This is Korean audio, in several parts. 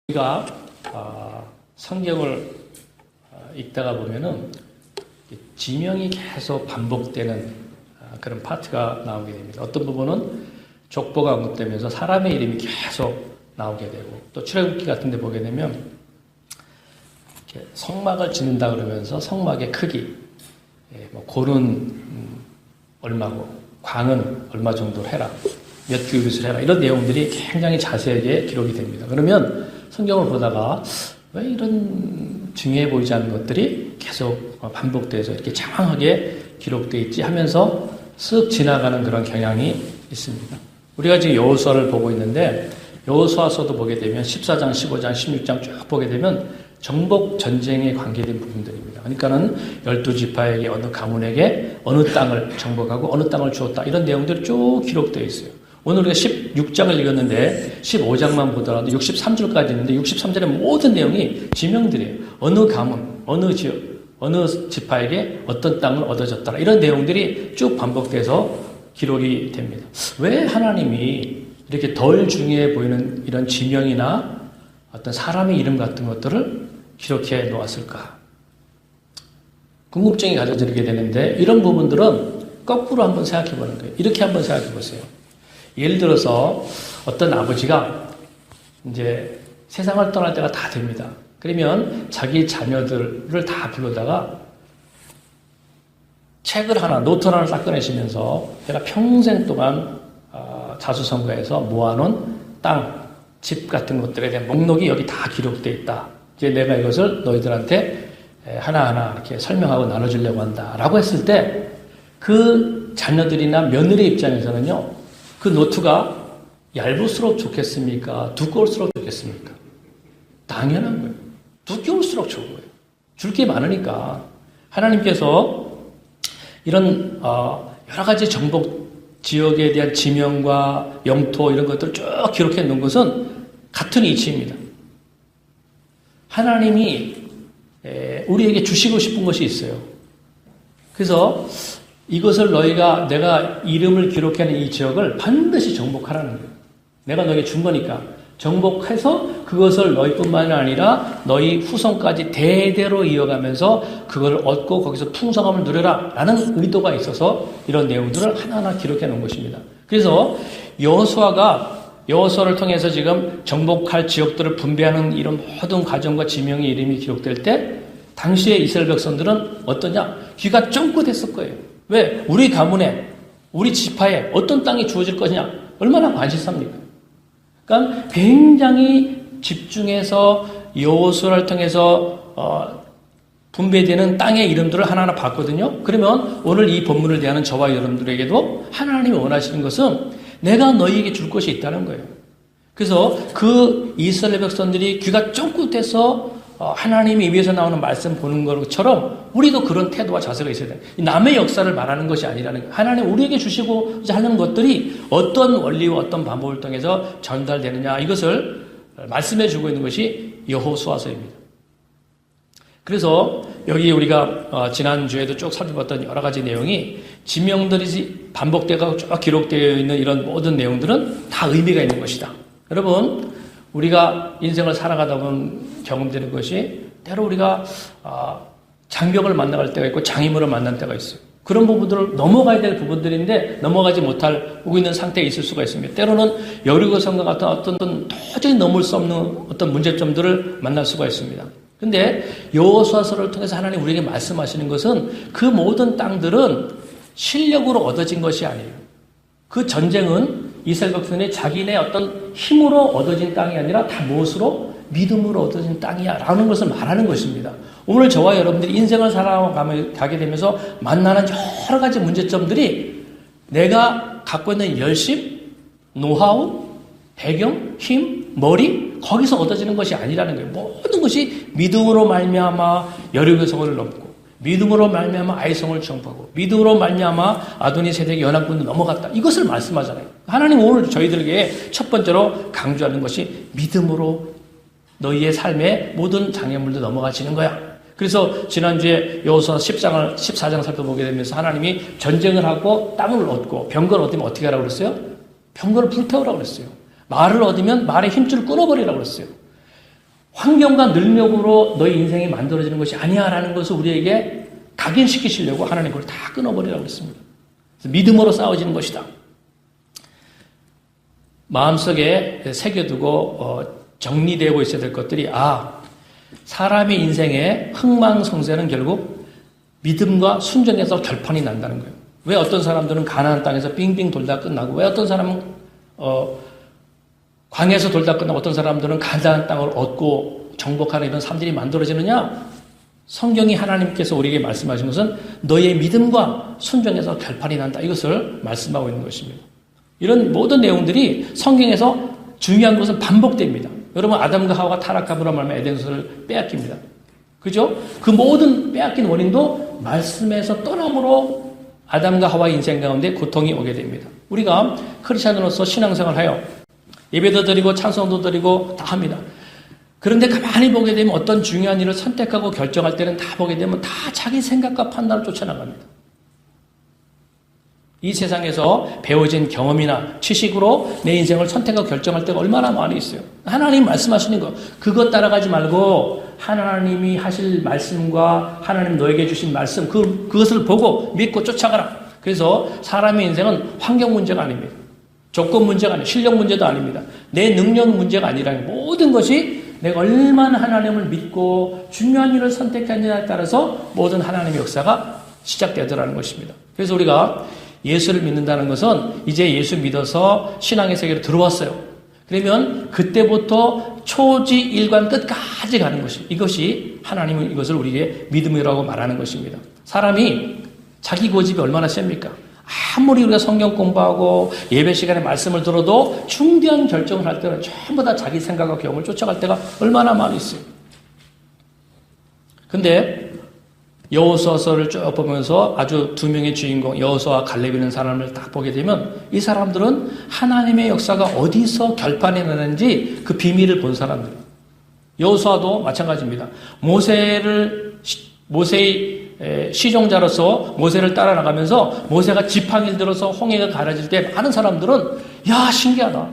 우리가 성경을 읽다가 보면은 지명이 계속 반복되는 그런 파트가 나오게 됩니다. 어떤 부분은 족보가 언급되면서 사람의 이름이 계속 나오게 되고, 또 출애굽기 같은 데 보게 되면 이렇게 성막을 짓는다 그러면서 성막의 크기, 골은 얼마고 광은 얼마 정도 해라, 몇 규빗을 해라, 이런 내용들이 굉장히 자세하게 기록이 됩니다. 그러면 성경을 보다가 왜 이런 중요해 보이지 않는 것들이 계속 반복돼서 이렇게 장황하게 기록되어 있지 하면서 쓱 지나가는 그런 경향이 있습니다. 우리가 지금 여호수아를 보고 있는데, 여호수아서도 보게 되면 14장, 15장, 16장 쭉 보게 되면 정복 전쟁에 관계된 부분들입니다. 그러니까는 12지파에게 어느 가문에게 어느 땅을 정복하고 어느 땅을 주었다, 이런 내용들이 쭉 기록되어 있어요. 오늘 우리가 16장을 읽었는데 15장만 보더라도 63절까지 있는데 63절의 모든 내용이 지명들이에요. 어느 가문, 어느 지역, 어느 지파에게 어떤 땅을 얻어졌더라, 이런 내용들이 쭉 반복돼서 기록이 됩니다. 왜 하나님이 이렇게 덜 중요해 보이는 이런 지명이나 어떤 사람의 이름 같은 것들을 기록해 놓았을까? 궁금증이 가져지게 되는데, 이런 부분들은 거꾸로 한번 생각해 보는 거예요. 이렇게 한번 생각해 보세요. 예를 들어서 어떤 아버지가 이제 세상을 떠날 때가 다 됩니다. 그러면 자기 자녀들을 다 불러다가 책을 하나, 노트 하나를 딱 꺼내시면서 내가 평생 동안 자수성가해서 모아놓은 땅, 집 같은 것들에 대한 목록이 여기 다 기록되어 있다. 이제 내가 이것을 너희들한테 하나하나 이렇게 설명하고 나눠주려고 한다, 라고 했을 때 그 자녀들이나 며느리 입장에서는요, 그 노트가 얇을수록 좋겠습니까? 두꺼울수록 좋겠습니까? 당연한 거예요. 두꺼울수록 좋은 거예요. 줄 게 많으니까. 하나님께서 이런 여러 가지 정복 지역에 대한 지명과 영토, 이런 것들을 쭉 기록해 놓은 것은 같은 이치입니다. 하나님이 우리에게 주시고 싶은 것이 있어요. 그래서 이것을 내가 이름을 기록하는 이 지역을 반드시 정복하라는 거예요. 내가 너에게 준 거니까 정복해서 그것을 너희뿐만이 아니라 너희 후손까지 대대로 이어가면서 그걸 얻고 거기서 풍성함을 누려라, 라는 의도가 있어서 이런 내용들을 하나하나 기록해 놓은 것입니다. 그래서 여호수아를 통해서 지금 정복할 지역들을 분배하는 이런 모든 과정과 지명의 이름이 기록될 때, 당시의 이스라엘 백성들은 어떠냐? 귀가 쫑긋했을 거예요. 왜? 우리 가문에, 우리 지파에 어떤 땅이 주어질 것이냐? 얼마나 관심삽니까? 그러니까 굉장히 집중해서 여호수아를 통해서 분배되는 땅의 이름들을 하나하나 봤거든요. 그러면 오늘 이 본문을 대하는 저와 여러분들에게도 하나님이 원하시는 것은 내가 너희에게 줄 것이 있다는 거예요. 그래서 그 이스라엘 백성들이 귀가 쫑긋해서 하나님의 입에서 나오는 말씀 보는 것처럼 우리도 그런 태도와 자세가 있어야 돼요. 남의 역사를 말하는 것이 아니라는 거예요. 하나님 우리에게 주시고 하는 것들이 어떤 원리와 어떤 방법을 통해서 전달되느냐, 이것을 말씀해 주고 있는 것이 여호수아서입니다. 그래서 여기 우리가 지난주에도 쭉 살펴봤던 여러 가지 내용이, 지명들이 반복되고 쭉 기록되어 있는 이런 모든 내용들은 다 의미가 있는 것이다. 여러분, 우리가 인생을 살아가다 보면 경험되는 것이, 때로 우리가 장벽을 만나갈 때가 있고 장애물을 만날 때가 있어요. 그런 부분들을 넘어가야 될 부분들인데 넘어가지 못하고 있는 상태에 있을 수가 있습니다. 때로는 여리고성과 같은 어떤 도저히 넘을 수 없는 어떤 문제점들을 만날 수가 있습니다. 근데 여호수아서를 통해서 하나님 우리에게 말씀하시는 것은 그 모든 땅들은 실력으로 얻어진 것이 아니에요. 그 전쟁은 이스라엘 백성이 자기네 어떤 힘으로 얻어진 땅이 아니라 다 무엇으로? 믿음으로 얻어진 땅이야, 라는 것을 말하는 것입니다. 오늘 저와 여러분들이 인생을 살아가게 되면서 만나는 여러 가지 문제점들이 내가 갖고 있는 열심, 노하우, 배경, 힘, 머리, 거기서 얻어지는 것이 아니라는 거예요. 모든 것이 믿음으로 말미암아 여리고성을 넘고, 믿음으로 말미암아 아이성을 정복하고, 믿음으로 말미암아 아도니 세대의 연합군도 넘어갔다, 이것을 말씀하잖아요. 하나님 오늘 저희들에게 첫 번째로 강조하는 것이 믿음으로 너희의 삶의 모든 장애물도 넘어가시는 거야. 그래서 지난주에 여호수아 14장 살펴보게 되면서 하나님이 전쟁을 하고 땅을 얻고 병거를 얻으면 어떻게 하라고 그랬어요? 병거를 불태우라고 그랬어요. 말을 얻으면 말의 힘줄을 끊어버리라고 그랬어요. 환경과 능력으로 너희 인생이 만들어지는 것이 아니야라는 것을 우리에게 각인시키시려고 하나님 그걸 다 끊어버리라고 했습니다. 믿음으로 싸워지는 것이다. 마음속에 새겨두고 정리되고 있어야 될 것들이 사람의 인생의 흥망성쇠는 결국 믿음과 순종에서 결판이 난다는 거예요. 왜 어떤 사람들은 가나안 땅에서 빙빙 돌다 끝나고 왜 어떤 사람은 광야에서 돌다 끝나고 어떤 사람들은 가나안 땅을 얻고 정복하는 이런 삶들이 만들어지느냐? 성경이 하나님께서 우리에게 말씀하신 것은 너의 믿음과 순종에서 결판이 난다. 이것을 말씀하고 있는 것입니다. 이런 모든 내용들이 성경에서 중요한 것은 반복됩니다. 여러분 아담과 하와가 타락함으로 말미암아 에덴에서를 빼앗깁니다. 그죠? 그 모든 빼앗긴 원인도 말씀에서 떠남으로 아담과 하와의 인생 가운데 고통이 오게 됩니다. 우리가 크리스찬으로서 신앙생활하여 예배도 드리고 찬송도 드리고 다 합니다. 그런데 가만히 보게 되면 어떤 중요한 일을 선택하고 결정할 때는 다 보게 되면 다 자기 생각과 판단을 쫓아나갑니다. 이 세상에서 배워진 경험이나 지식으로 내 인생을 선택하고 결정할 때가 얼마나 많이 있어요. 하나님 말씀하시는 거 그것 따라가지 말고 하나님이 하실 말씀과 하나님 너에게 주신 말씀 그것을 보고 믿고 쫓아가라. 그래서 사람의 인생은 환경 문제가 아닙니다. 조건 문제가 아니에요. 실력 문제도 아닙니다. 내 능력 문제가 아니라 모든 것이 내가 얼마나 하나님을 믿고 중요한 일을 선택했느냐에 따라서 모든 하나님의 역사가 시작되더라는 것입니다. 그래서 우리가 예수를 믿는다는 것은 이제 예수 믿어서 신앙의 세계로 들어왔어요. 그러면 그때부터 초지일관 끝까지 가는 것이 이것이 하나님은 이것을 우리에게 믿음이라고 말하는 것입니다. 사람이 자기 고집이 얼마나 셉니까? 아무리 우리가 성경 공부하고 예배 시간에 말씀을 들어도 중대한 결정을 할 때는 전부 다 자기 생각과 경험을 쫓아갈 때가 얼마나 많이 있어요. 근데 여호수아서를 쭉 보면서 아주 두 명의 주인공 여호수아와 갈렙이라는 사람을 딱 보게 되면 이 사람들은 하나님의 역사가 어디서 결판이 나는지 그 비밀을 본 사람들이에요. 여호수아도 마찬가지입니다. 모세의 시종자로서 모세를 따라 나가면서 모세가 지팡이를 들어서 홍해가 갈라질 때 많은 사람들은 야 신기하다.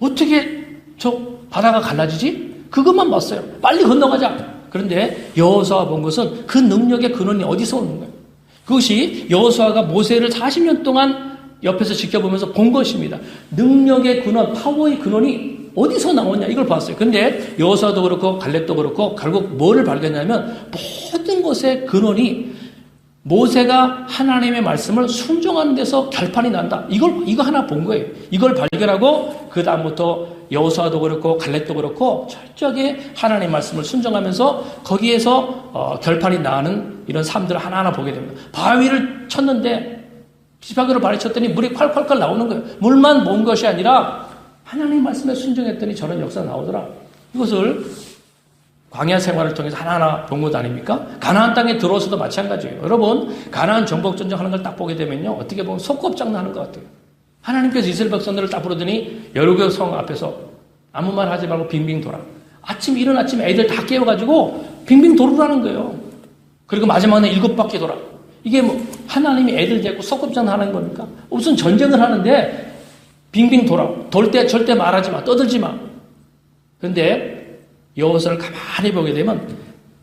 어떻게 저 바다가 갈라지지? 그것만 봤어요. 빨리 건너가자. 그런데 여호수아가 본 것은 그 능력의 근원이 어디서 오는 거예요. 그것이 여호수아가 모세를 40년 동안 옆에서 지켜보면서 본 것입니다. 능력의 근원, 파워의 근원이 어디서 나오냐 이걸 봤어요. 근데 여호수아도 그렇고 갈렙도 그렇고 결국 뭐를 발견하냐면 모든 것의 근원이 모세가 하나님의 말씀을 순종하는 데서 결판이 난다. 이거 하나 본 거예요. 이걸 발견하고 그 다음부터 여호수아도 그렇고 갈렙도 그렇고 철저하게 하나님의 말씀을 순종하면서 거기에서 결판이 나는 이런 삶들을 하나하나 보게 됩니다. 바위를 쳤는데 지팡이로 발을 쳤더니 물이 콸콸콸 나오는 거예요. 물만 본 것이 아니라 하나님의 말씀에 순종했더니 저런 역사가 나오더라. 이것을 광야 생활을 통해서 하나하나 본 것 아닙니까? 가나안 땅에 들어서도 마찬가지예요. 여러분 가나안 정복 전쟁하는 걸 딱 보게 되면요. 어떻게 보면 속곱장난하는 것 같아요. 하나님께서 이스라엘 백성들을 딱 부르더니 여리고 성 앞에서 아무 말 하지 말고 빙빙 돌아. 이른 아침에 애들 다 깨워가지고 빙빙 돌으라는 거예요. 그리고 마지막에 7바퀴 돌아. 이게 뭐 하나님이 애들 데리고 속곱장난하는 겁니까? 무슨 전쟁을 하는데 빙빙 돌아. 돌 때 절대 말하지 마. 떠들지 마. 그런데 여호수아를 가만히 보게 되면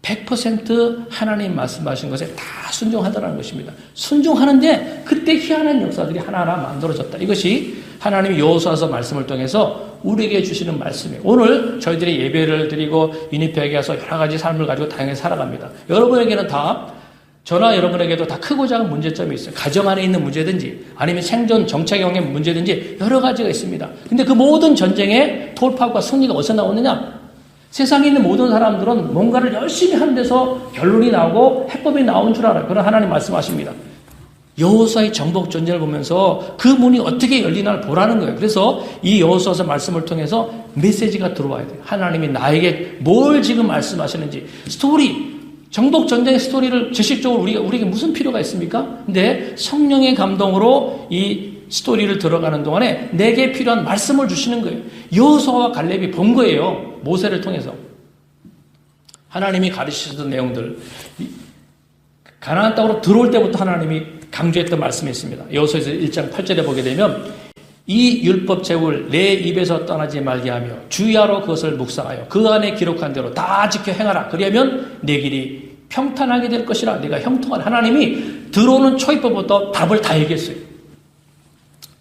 100% 하나님 말씀하신 것에 다 순종하더라는 것입니다. 순종하는데 그때 희한한 역사들이 하나하나 만들어졌다. 이것이 하나님이 여호수아서 말씀을 통해서 우리에게 주시는 말씀이에요. 오늘 저희들이 예배를 드리고 유니피에게 와서 여러 가지 삶을 가지고 다양하게 살아갑니다. 여러분에게는 저나 여러분에게도 다 크고 작은 문제점이 있어요. 가정 안에 있는 문제든지 아니면 생존 정착형의 문제든지 여러 가지가 있습니다. 근데 그 모든 전쟁의 돌파과 승리가 어디서 나오느냐? 세상에 있는 모든 사람들은 뭔가를 열심히 하는 데서 결론이 나오고 해법이 나온 줄 알아요. 그런 하나님 말씀하십니다. 여호수아의 정복 전쟁을 보면서 그 문이 어떻게 열리나를 보라는 거예요. 그래서 이 여호수아서 말씀을 통해서 메시지가 들어와야 돼요. 하나님이 나에게 뭘 지금 말씀하시는지 정복 전쟁의 스토리를 지식적으로 우리에게 무슨 필요가 있습니까? 근데 성령의 감동으로 이 스토리를 들어가는 동안에 내게 필요한 말씀을 주시는 거예요. 여호수아와 갈렙이 본 거예요. 모세를 통해서. 하나님이 가르치셨던 내용들. 가나안 땅으로 들어올 때부터 하나님이 강조했던 말씀이 있습니다. 여호수아서 1장 8절에 보게 되면 이 율법 제국을 내 입에서 떠나지 말게 하며 주야로 그것을 묵상하여 그 안에 기록한 대로 다 지켜 행하라. 그리하면 내 길이 평탄하게 될 것이라. 내가 형통한 하나님이 들어오는 초입법부터 답을 다 얘기했어요.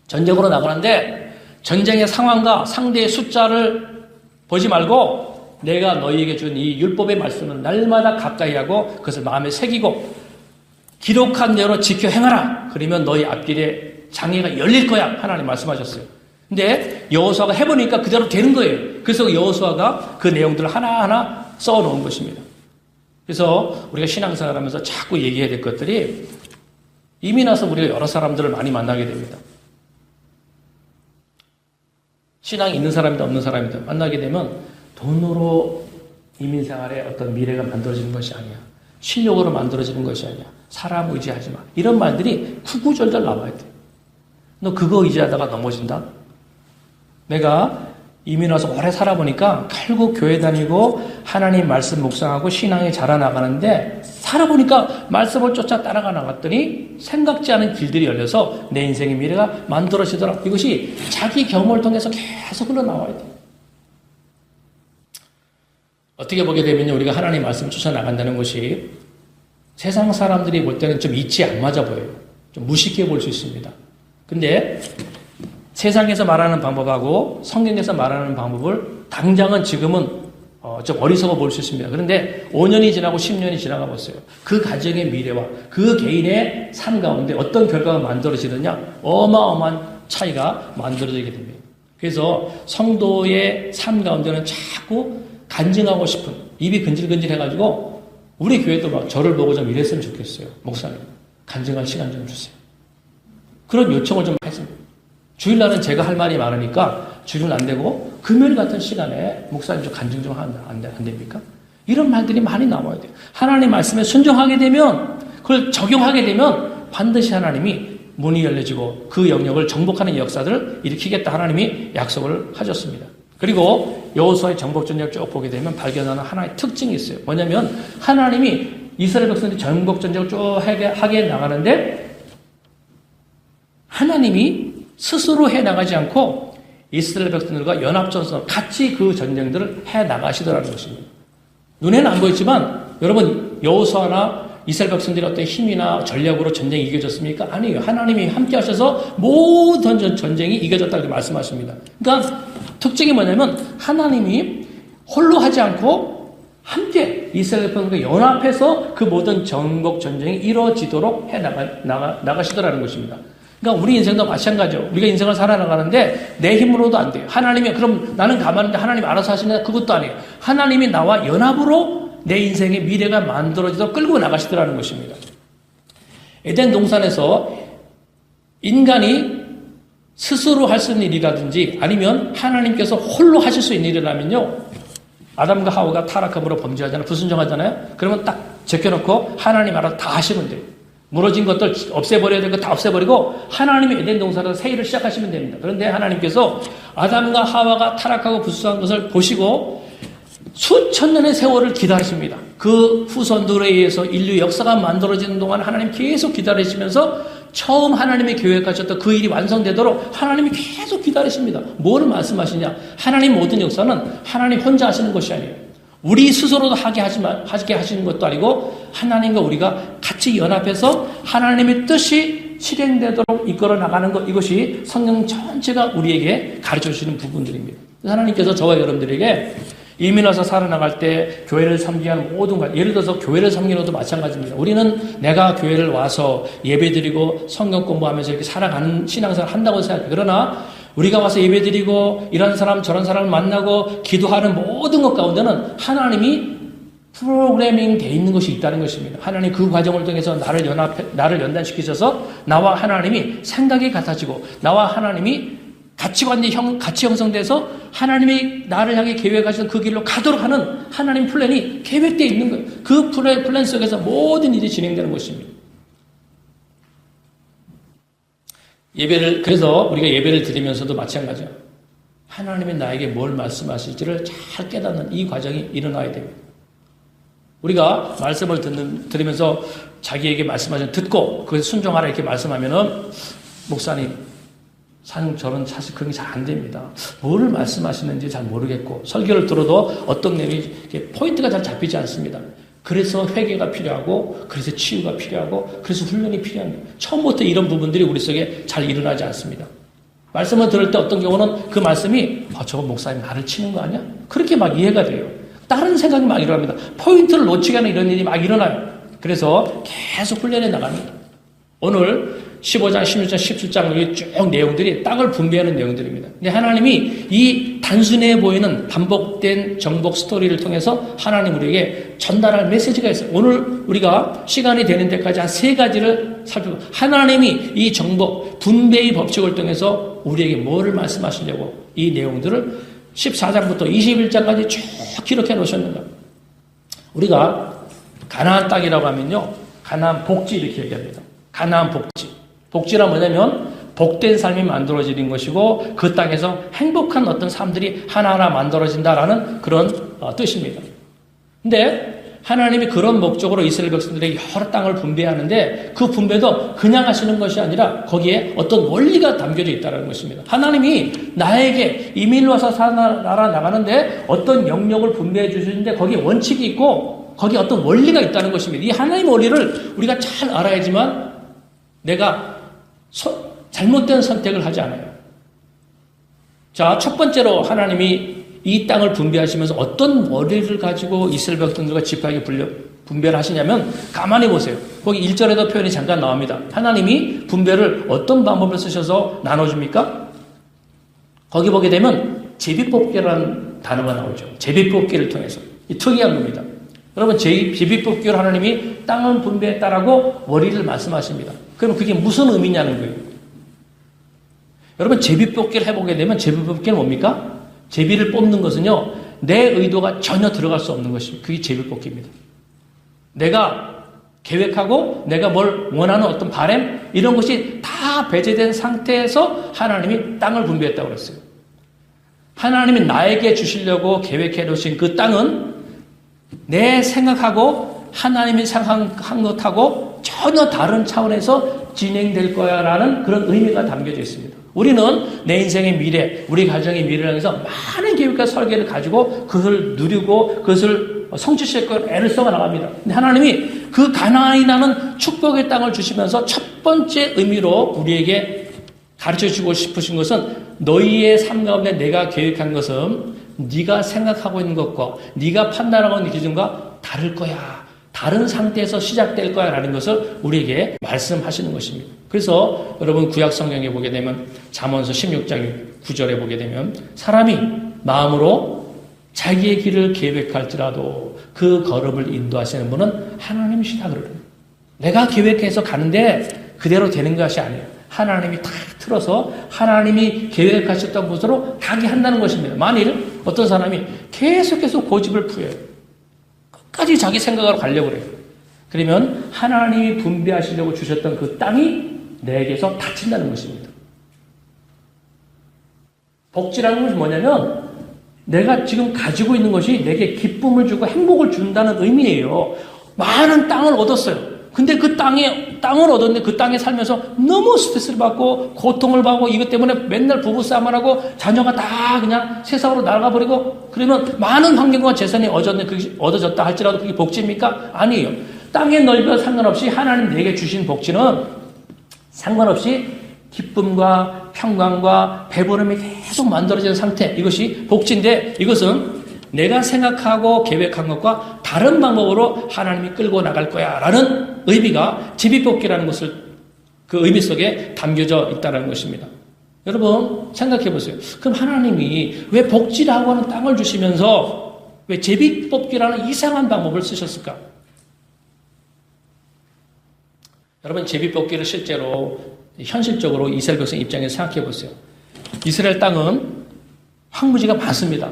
전쟁으로 나가는데 전쟁의 상황과 상대의 숫자를 보지 말고 내가 너희에게 준 이 율법의 말씀은 날마다 가까이 하고 그것을 마음에 새기고 기록한 대로 지켜 행하라. 그러면 너희 앞길에 장애가 열릴 거야. 하나님 말씀하셨어요. 근데 여호수아가 해보니까 그대로 되는 거예요. 그래서 여호수아가 그 내용들을 하나하나 써놓은 것입니다. 그래서 우리가 신앙생활 하면서 자꾸 얘기해야 될 것들이 이미 나서 우리가 여러 사람들을 많이 만나게 됩니다. 신앙이 있는 사람이든 없는 사람이든 만나게 되면 돈으로 이민생활에 어떤 미래가 만들어지는 것이 아니야. 실력으로 만들어지는 것이 아니야. 사람 의지하지 마. 이런 말들이 구구절절 나와야 돼. 너 그거 의지하다가 넘어진다? 내가 이민 와서 오래 살아보니까 결국 교회 다니고 하나님 말씀 묵상하고 신앙이 자라나가는데 살아보니까 말씀을 쫓아 따라가 나갔더니 생각지 않은 길들이 열려서 내 인생의 미래가 만들어지더라. 이것이 자기 경험을 통해서 계속 흘러나와야 돼. 어떻게 보게 되면요, 우리가 하나님 말씀을 쫓아 나간다는 것이 세상 사람들이 볼 때는 좀 이치에 안 맞아 보여요. 좀 무식해 볼 수 있습니다. 근데 세상에서 말하는 방법하고 성경에서 말하는 방법을 당장은 지금은 좀 어리석어 볼 수 있습니다. 그런데 5년이 지나고 10년이 지나가 봤어요. 그 가정의 미래와 그 개인의 삶 가운데 어떤 결과가 만들어지느냐, 어마어마한 차이가 만들어지게 됩니다. 그래서 성도의 삶 가운데는 자꾸 간증하고 싶은, 입이 근질근질 해가지고 우리 교회도 막 저를 보고 좀 이랬으면 좋겠어요. 목사님, 간증할 시간 좀 주세요. 그런 요청을 좀 했습니다. 주일날은 제가 할 말이 많으니까 주일은 안 되고 금요일 같은 시간에 목사님 좀 간증 좀 하면 안 됩니까? 이런 말들이 많이 나와야 돼요. 하나님 말씀에 순종하게 되면, 그걸 적용하게 되면 반드시 하나님이 문이 열려지고 그 영역을 정복하는 역사들을 일으키겠다 하나님이 약속을 하셨습니다. 그리고 여호수아의 정복 전쟁을 쭉 보게 되면 발견하는 하나의 특징이 있어요. 뭐냐면 하나님이 이스라엘 백성들이 정복 전쟁을 쭉 하게 나가는데 하나님이 스스로 해나가지 않고 이스라엘 백성들과 연합전선 같이 그 전쟁들을 해나가시더라는 것입니다. 눈에는 안 보였지만 여러분, 여호수아나 이스라엘 백성들이 어떤 힘이나 전략으로 전쟁이 이겨졌습니까? 아니에요. 하나님이 함께 하셔서 모든 전쟁이 이겨졌다고 말씀하십니다. 그러니까 특징이 뭐냐면 하나님이 홀로 하지 않고 함께 이스라엘 백성들과 연합해서 그 모든 정복 전쟁이 이루어지도록 해나가시더라는 것입니다. 그러니까 우리 인생도 마찬가지죠. 우리가 인생을 살아나가는데 내 힘으로도 안 돼요. 하나님이 그럼 나는 가만히 있는데 하나님이 알아서 하시는 그것도 아니에요. 하나님이 나와 연합으로 내 인생의 미래가 만들어지도록 끌고 나가시더라는 것입니다. 에덴 동산에서 인간이 스스로 할 수 있는 일이라든지 아니면 하나님께서 홀로 하실 수 있는 일이라면요, 아담과 하와가 타락함으로 범죄하잖아요. 불순종하잖아요. 그러면 딱 제껴놓고 하나님 알아서 다 하시면 돼요. 무너진 것들 없애버려야 될 거 다 없애버리고 하나님이 에덴 동산에서 새 일을 시작하시면 됩니다. 그런데 하나님께서 아담과 하와가 타락하고 불순한 것을 보시고 수천 년의 세월을 기다리십니다. 그 후손들에 의해서 인류 역사가 만들어지는 동안 하나님 계속 기다리시면서 처음 하나님의 계획하셨던 그 일이 완성되도록 하나님이 계속 기다리십니다. 뭐를 말씀하시냐? 하나님 모든 역사는 하나님 혼자 하시는 것이 아니에요. 우리 스스로도 하게 하시는 것도 아니고 하나님과 우리가 같이 연합해서 하나님의 뜻이 실행되도록 이끌어 나가는 것, 이것이 성경 전체가 우리에게 가르쳐 주시는 부분들입니다. 하나님께서 저와 여러분들에게 이민 와서 살아나갈 때 교회를 섬기기 하는 모든 것, 예를 들어서 교회를 섬기는 것도 마찬가지입니다. 우리는 내가 교회를 와서 예배드리고 성경 공부하면서 이렇게 살아가는 신앙생활을 한다고 생각해요. 그러나 우리가 와서 예배드리고 이런 사람 저런 사람을 만나고 기도하는 모든 것 가운데는 하나님이 프로그래밍 돼 있는 것이 있다는 것입니다. 하나님 그 과정을 통해서 나를 연단시키셔서 나와 하나님이 생각이 같아지고 나와 하나님이 가치관이 같이 형성돼서 하나님이 나를 향해 계획하신 그 길로 가도록 하는 하나님 플랜이 계획되어 있는 거예요. 그 플랜 속에서 모든 일이 진행되는 것입니다. 그래서 우리가 예배를 드리면서도 마찬가지예요. 하나님이 나에게 뭘 말씀하실지를 잘 깨닫는 이 과정이 일어나야 됩니다. 우리가 말씀을 들으면서 자기에게 말씀하신 듣고 그것에 순종하라 이렇게 말씀하면은 목사님 저는 사실 그런 게 잘 안 됩니다. 뭐를 말씀하시는지 잘 모르겠고 설교를 들어도 어떤 내용이 포인트가 잘 잡히지 않습니다. 그래서 회개가 필요하고 그래서 치유가 필요하고 그래서 훈련이 필요합니다. 처음부터 이런 부분들이 우리 속에 잘 일어나지 않습니다. 말씀을 들을 때 어떤 경우는 그 말씀이 저거 목사님 나를 치는 거 아니야? 그렇게 막 이해가 돼요. 다른 생각이 막 일어납니다. 포인트를 놓치게 하는 이런 일이 막 일어나요. 그래서 계속 훈련해 나갑니다. 오늘 15장, 16장, 17장 쭉 내용들이 땅을 분배하는 내용들입니다. 근데 하나님이 이 단순해 보이는 반복된 정복 스토리를 통해서 하나님 우리에게 전달할 메시지가 있어요. 오늘 우리가 시간이 되는 데까지 한 3가지를 살펴보고 하나님이 이 정복, 분배의 법칙을 통해서 우리에게 뭐를 말씀하시려고 이 내용들을 14장부터 21장까지 쭉 기록해 놓으셨는가. 우리가 가나안 땅이라고 하면요. 가나안 복지 이렇게 얘기합니다. 가나안 복지. 복지란 뭐냐면 복된 삶이 만들어지는 것이고 그 땅에서 행복한 어떤 삶들이 하나하나 만들어진다라는 그런 뜻입니다. 근데 하나님이 그런 목적으로 이스라엘 백성들에게 여러 땅을 분배하는데 그 분배도 그냥 하시는 것이 아니라 거기에 어떤 원리가 담겨져 있다는 것입니다. 하나님이 나에게 이민을 와서 나라 나가는데 어떤 영역을 분배해 주시는데 거기에 원칙이 있고 거기에 어떤 원리가 있다는 것입니다. 이 하나님의 원리를 우리가 잘 알아야지만 내가 잘못된 선택을 하지 않아요. 자, 첫 번째로 하나님이 이 땅을 분배하시면서 어떤 원리를 가지고 이스라엘 백성들과 지파에게 분배를 하시냐면 가만히 보세요. 거기 1절에도 표현이 잠깐 나옵니다. 하나님이 분배를 어떤 방법을 쓰셔서 나눠줍니까? 거기 보게 되면 제비뽑기라는 단어가 나오죠. 제비뽑기를 통해서. 이 특이한 겁니다. 여러분, 제비뽑기로 하나님이 땅을 분배했다라고 원리를 말씀하십니다. 그럼 그게 무슨 의미냐는 거예요. 여러분, 제비뽑기를 해보게 되면 제비뽑기는 뭡니까? 제비를 뽑는 것은요, 내 의도가 전혀 들어갈 수 없는 것입니다. 그게 제비뽑기입니다. 내가 계획하고 내가 뭘 원하는 어떤 바람 이런 것이 다 배제된 상태에서 하나님이 땅을 분배했다고 그랬어요. 하나님이 나에게 주시려고 계획해 놓으신 그 땅은 내 생각하고 하나님이 생각한 것하고 전혀 다른 차원에서 진행될 거야 라는 그런 의미가 담겨져 있습니다. 우리는 내 인생의 미래, 우리 가정의 미래를 위해서 많은 계획과 설계를 가지고 그것을 누리고 그것을 성취시킬 거에 애를 써 나갑니다. 근데 하나님이 그 가나안이라는 축복의 땅을 주시면서 첫 번째 의미로 우리에게 가르쳐주고 싶으신 것은 너희의 삶 가운데 내가 계획한 것은 네가 생각하고 있는 것과 네가 판단하고 있는 기준과 다를 거야. 다른 상태에서 시작될 거야 라는 것을 우리에게 말씀하시는 것입니다. 그래서 여러분 구약 성경에 보게 되면 잠언서 16장 9절에 보게 되면 사람이 마음으로 자기의 길을 계획할지라도 그 걸음을 인도하시는 분은 하나님이시다 그러거든요. 내가 계획해서 가는데 그대로 되는 것이 아니에요. 하나님이 탁 틀어서 하나님이 계획하셨던 곳으로 가게 한다는 것입니다. 만일 어떤 사람이 계속해서 고집을 부여요. 끝까지 자기 생각으로 가려고 그래요. 그러면 하나님이 분배하시려고 주셨던 그 땅이 내게서 닫힌다는 것입니다. 복지라는 것이 뭐냐면 내가 지금 가지고 있는 것이 내게 기쁨을 주고 행복을 준다는 의미예요. 많은 땅을 얻었어요. 근데 그 땅을 얻었는데 그 땅에 살면서 너무 스트레스를 받고 고통을 받고 이것 때문에 맨날 부부싸움을 하고 자녀가 다 그냥 세상으로 나가버리고 그러면 많은 환경과 재산이 얻어졌다 할지라도 그게 복지입니까? 아니에요. 땅의 넓이와 상관없이 하나님 내게 주신 복지는 상관없이 기쁨과 평강과 배부름이 계속 만들어지는 상태 이것이 복지인데 이것은 내가 생각하고 계획한 것과 다른 방법으로 하나님이 끌고 나갈 거야 라는 의미가 제비뽑기라는 것을 그 의미 속에 담겨져 있다는 것입니다. 여러분 생각해 보세요. 그럼 하나님이 왜 복지라고 하는 땅을 주시면서 왜 제비뽑기라는 이상한 방법을 쓰셨을까? 여러분 제비뽑기를 실제로 현실적으로 이스라엘 백성 입장에서 생각해 보세요. 이스라엘 땅은 황무지가 많습니다.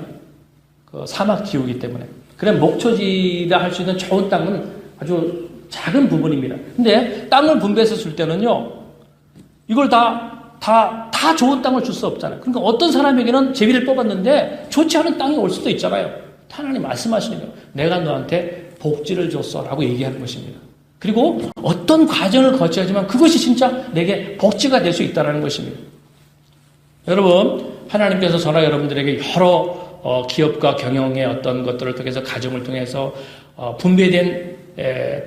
그 사막 기후이기 때문에. 그래 목초지라 할 수 있는 좋은 땅은 아주 작은 부분입니다. 근데 땅을 분배해서 줄 때는요, 이걸 다 좋은 땅을 줄 수 없잖아요. 그러니까 어떤 사람에게는 제비를 뽑았는데 좋지 않은 땅이 올 수도 있잖아요. 하나님 말씀하시는 거예요. 내가 너한테 복지를 줬어 라고 얘기하는 것입니다. 그리고 어떤 과정을 거쳐야지만 그것이 진짜 내게 복지가 될 수 있다는 것입니다. 여러분, 하나님께서 저나 여러분들에게 여러 기업과 경영의 어떤 것들을 통해서 가정을 통해서 분배된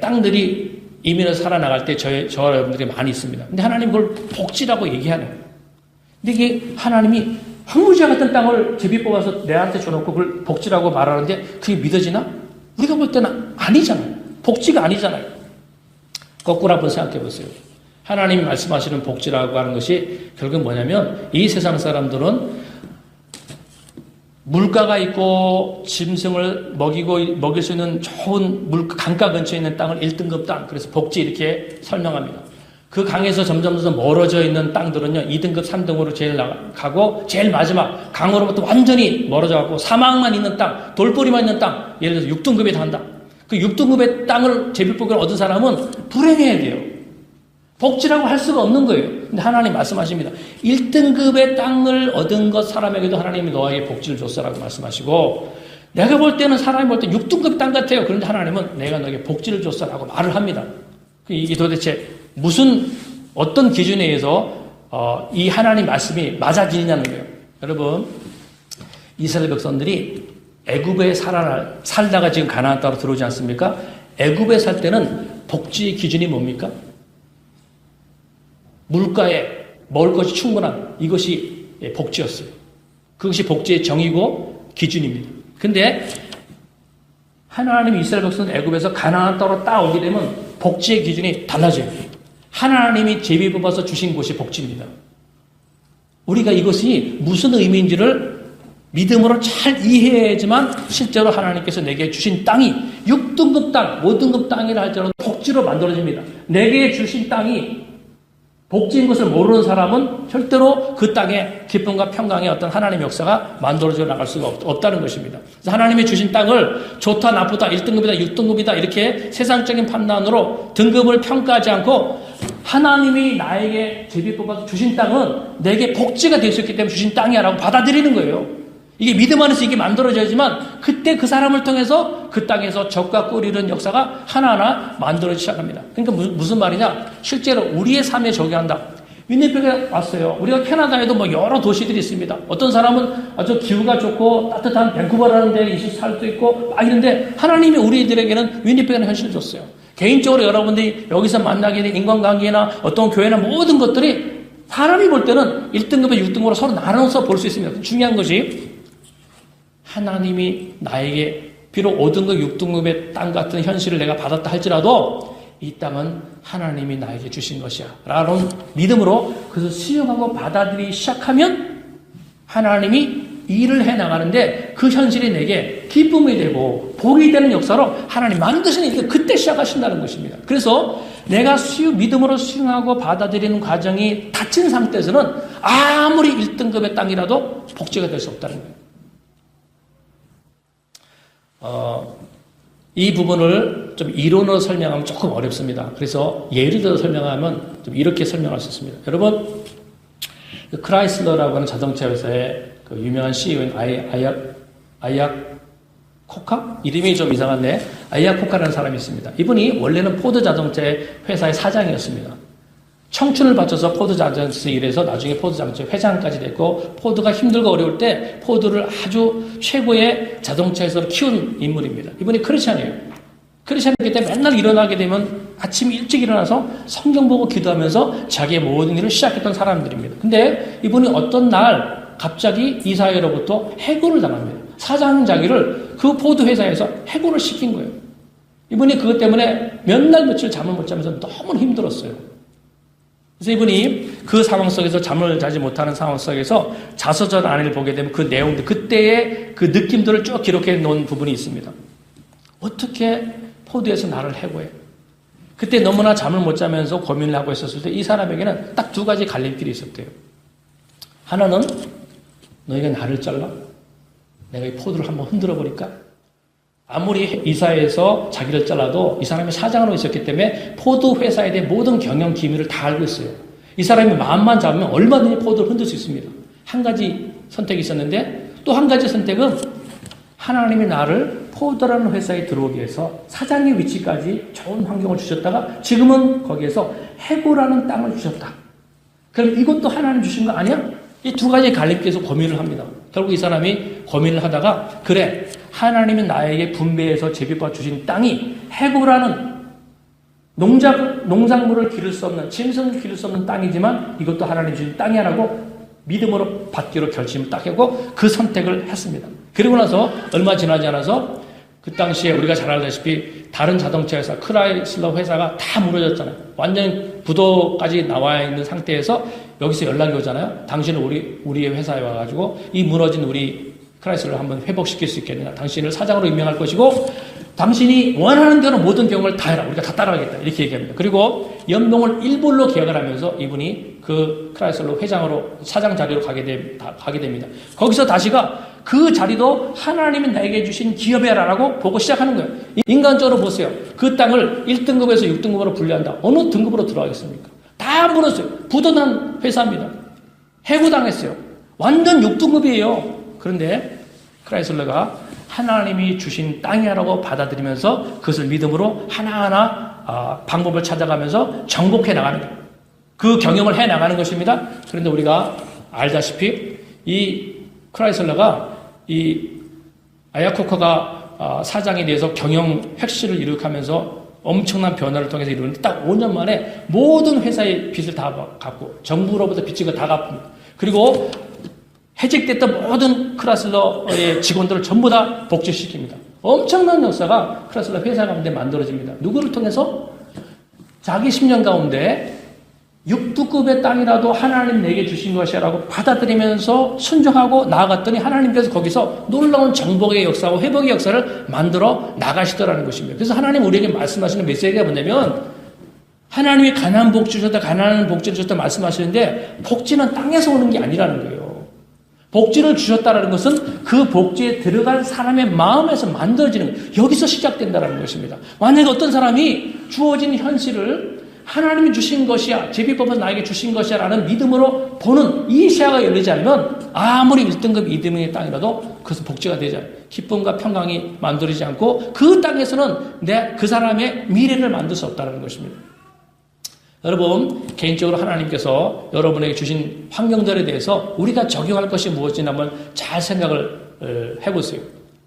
땅들이 이민을 살아나갈 때 저와 여러분들이 많이 있습니다. 근데 하나님 그걸 복지라고 얘기하는 거예요. 근데 이게 하나님이 황무지와 같은 땅을 제비 뽑아서 내한테 줘놓고 그걸 복지라고 말하는데 그게 믿어지나? 우리가 볼 때는 아니잖아요. 복지가 아니잖아요. 거꾸로 한번 생각해 보세요. 하나님이 말씀하시는 복지라고 하는 것이 결국 뭐냐면 이 세상 사람들은 물가가 있고 짐승을 먹일 수 있는 좋은 강가 근처에 있는 땅을 1등급 땅, 그래서 복지 이렇게 설명합니다. 그 강에서 점점 멀어져 있는 땅들은요 2등급 3등으로 제일 가고 제일 마지막 강으로부터 완전히 멀어져 갖고 사막만 있는 땅, 돌뿌리만 있는 땅, 예를 들어서 6등급에 단다. 그 6등급의 땅을 제비뽑기를 얻은 사람은 불행해야 돼요. 복지라고 할 수가 없는 거예요. 근데 하나님 말씀하십니다. 1등급의 땅을 얻은 것 사람에게도 하나님이 너에게 복지를 줬어라고 말씀하시고, 내가 볼 때는 사람이 볼 때 6등급 땅 같아요. 그런데 하나님은 내가 너에게 복지를 줬어라고 말을 합니다. 이게 도대체 어떤 기준에 의해서 이 하나님 말씀이 맞아지느냐는 거예요. 여러분, 이스라엘 백성들이 애굽에 살다가 지금 가나안 땅으로 들어오지 않습니까? 애굽에 살 때는 복지 기준이 뭡니까? 물가에 먹을 것이 충분한 이것이 복지였어요. 그것이 복지의 정의고 기준입니다. 근데 하나님이 이스라엘 백성들 애굽에서 가나안 땅으로 따오게 되면 복지의 기준이 달라져요. 하나님이 제비 뽑아서 주신 곳이 복지입니다. 우리가 이것이 무슨 의미인지를 믿음으로 잘 이해해야지만 실제로 하나님께서 내게 주신 땅이 6등급 땅, 5등급 땅이라 할지라도 복지로 만들어집니다. 내게 주신 땅이 복지인 것을 모르는 사람은 절대로 그 땅에 기쁨과 평강의 어떤 하나님의 역사가 만들어져 나갈 수가 없다는 것입니다. 그래서 하나님이 주신 땅을 좋다, 나쁘다, 1등급이다, 6등급이다 이렇게 세상적인 판단으로 등급을 평가하지 않고 하나님이 나에게 제비 뽑아서 주신 땅은 내게 복지가 될 수 있기 때문에 주신 땅이야 라고 받아들이는 거예요. 이게 믿음 안에서 이게 만들어져야지만 그때 그 사람을 통해서 그 땅에서 적과 꿀 이루는 역사가 하나하나 만들어지기 시작합니다. 그러니까 무슨 말이냐? 실제로 우리의 삶에 적용한다. 윈니펙에 왔어요. 우리가 캐나다에도 뭐 여러 도시들이 있습니다. 어떤 사람은 아주 기후가 좋고 따뜻한 밴쿠버라는 데에 살 수도 있고 막 이런데 하나님이 우리들에게는 윈니펙이라는 현실을 줬어요. 개인적으로 여러분들이 여기서 만나게 된 인간관계나 어떤 교회나 모든 것들이 사람이 볼 때는 1등급에 6등급으로 서로 나눠서 볼 수 있습니다. 중요한 것이 하나님이 나에게 비록 5등급, 6등급의 땅 같은 현실을 내가 받았다 할지라도 이 땅은 하나님이 나에게 주신 것이야 라는 믿음으로 그것을 수용하고 받아들이기 시작하면 하나님이 일을 해나가는데 그 현실이 내게 기쁨이 되고 복이 되는 역사로 하나님 만드시는 일을 그때 시작하신다는 것입니다. 그래서 내가 믿음으로 수용하고 받아들이는 과정이 닫힌 상태에서는 아무리 1등급의 땅이라도 복지가 될 수 없다는 거예요. 이 부분을 좀 이론으로 설명하면 조금 어렵습니다. 그래서 예를 들어 설명하면 좀 이렇게 설명할 수 있습니다. 여러분, 크라이슬러라고 하는 자동차 회사의 그 유명한 CEO인 아이약 코카? 이름이 좀 이상한데, 아이약 코카라는 사람이 있습니다. 이분이 원래는 포드 자동차의 회사의 사장이었습니다. 청춘을 바쳐서 포드 자동차에서 일해서 나중에 포드 자동차 회장까지 됐고, 포드가 힘들고 어려울 때 포드를 아주 최고의 자동차 회사로 키운 인물입니다. 이분이 크리스찬이에요. 크리스찬이기 때문에 맨날 일어나게 되면 아침 일찍 일어나서 성경 보고 기도하면서 자기의 모든 일을 시작했던 사람들입니다. 근데 이분이 어떤 날 갑자기 이 사회로부터 해고를 당합니다. 사장 자기를 그 포드 회사에서 해고를 시킨 거예요. 이분이 그것 때문에 몇 날 며칠 잠을 못 자면서 너무 힘들었어요. 그래서 이분이 그 상황 속에서 잠을 자지 못하는 상황 속에서 자서전 안을 보게 되면 그 내용들, 그때의 그 느낌들을 쭉 기록해 놓은 부분이 있습니다. 어떻게 포드에서 나를 해고해? 그때 너무나 잠을 못 자면서 고민을 하고 있었을 때 이 사람에게는 딱 두 가지 갈림길이 있었대요. 하나는 너희가 나를 잘라? 내가 이 포드를 한번 흔들어 버릴까? 아무리 이사회에서 자기를 잘라도 이 사람이 사장으로 있었기 때문에 포드 회사에 대한 모든 경영 기밀을 다 알고 있어요. 이 사람이 마음만 잡으면 얼마든지 포드를 흔들 수 있습니다. 한 가지 선택이 있었는데 또 한 가지 선택은 하나님이 나를 포드라는 회사에 들어오기 위해서 사장의 위치까지 좋은 환경을 주셨다가 지금은 거기에서 해고라는 땅을 주셨다. 그럼 이것도 하나님 주신 거 아니야? 이 두 가지 갈림길에서 고민을 합니다. 결국 이 사람이 고민을 하다가 그래 하나님은 나에게 분배해서 제비밥 주신 땅이 해고라는 농작물을 기를 수 없는 짐승을 기를 수 없는 땅이지만 이것도 하나님 주신 땅이 라고 믿음으로 받기로 결심을 딱 하고 그 선택을 했습니다. 그리고 나서 얼마 지나지 않아서 그 당시에 우리가 잘 알다시피 다른 자동차 회사 크라이슬러 회사가 다 무너졌잖아요. 완전 부도까지 나와 있는 상태에서 여기서 연락이 오잖아요. 당신은 우리의 회사에 와가지고 이 무너진 우리 크라이슬러를 한번 회복시킬 수 있겠느냐. 당신을 사장으로 임명할 것이고 당신이 원하는 대로 모든 경험을 다 해라. 우리가 다 따라가겠다. 이렇게 얘기합니다. 그리고 연봉을 1불로 계약을 하면서 이분이 그 크라이슬러 회장으로 사장 자리로 가게 됩니다. 거기서 다시가 그 자리도 하나님이 나에게 주신 기업이라고 보고 시작하는 거예요. 인간적으로 보세요. 그 땅을 1등급에서 6등급으로 분류한다. 어느 등급으로 들어가겠습니까? 다 물었어요. 부도난 회사입니다. 해고당했어요. 완전 6등급이에요. 그런데 크라이슬러가 하나님이 주신 땅이라고 받아들이면서 그것을 믿음으로 하나하나 방법을 찾아가면서 정복해 나가는 거예요. 그 경영을 해 나가는 것입니다. 그런데 우리가 알다시피 이 크라이슬러가 이 아야코커가 사장에 대해서 경영 획시를 이룩하면서 엄청난 변화를 통해서 이루는데 딱 5년 만에 모든 회사의 빚을 다 갚고 정부로부터 빚진 거 다 갚습니다. 그리고 해직됐던 모든 크라이슬러의 직원들을 전부 다 복직시킵니다. 엄청난 역사가 크라이슬러 회사 가운데 만들어집니다. 누구를 통해서? 자기 10년 가운데 6등급의 땅이라도 하나님 내게 주신 것이라고 받아들이면서 순종하고 나아갔더니 하나님께서 거기서 놀라운 정복의 역사와 회복의 역사를 만들어 나가시더라는 것입니다. 그래서 하나님 우리에게 말씀하시는 메시지가 뭐냐면 하나님이 가난한 복 주셨다, 가난한 복지를 주셨다 말씀하시는데 복지는 땅에서 오는 게 아니라는 거예요. 복지를 주셨다는 것은 그 복지에 들어간 사람의 마음에서 만들어지는 거예요. 여기서 시작된다는 것입니다. 만약에 어떤 사람이 주어진 현실을 하나님이 주신 것이야, 제비법에서 나에게 주신 것이야 라는 믿음으로 보는 이 시야가 열리지 않으면 아무리 1등급, 2등급의 땅이라도 그것은 복지가 되지 않아요. 기쁨과 평강이 만들어지지 않고 그 땅에서는 그 사람의 미래를 만들 수 없다는 것입니다. 여러분, 개인적으로 하나님께서 여러분에게 주신 환경들에 대해서 우리가 적용할 것이 무엇인지 한번 잘 생각을 해보세요.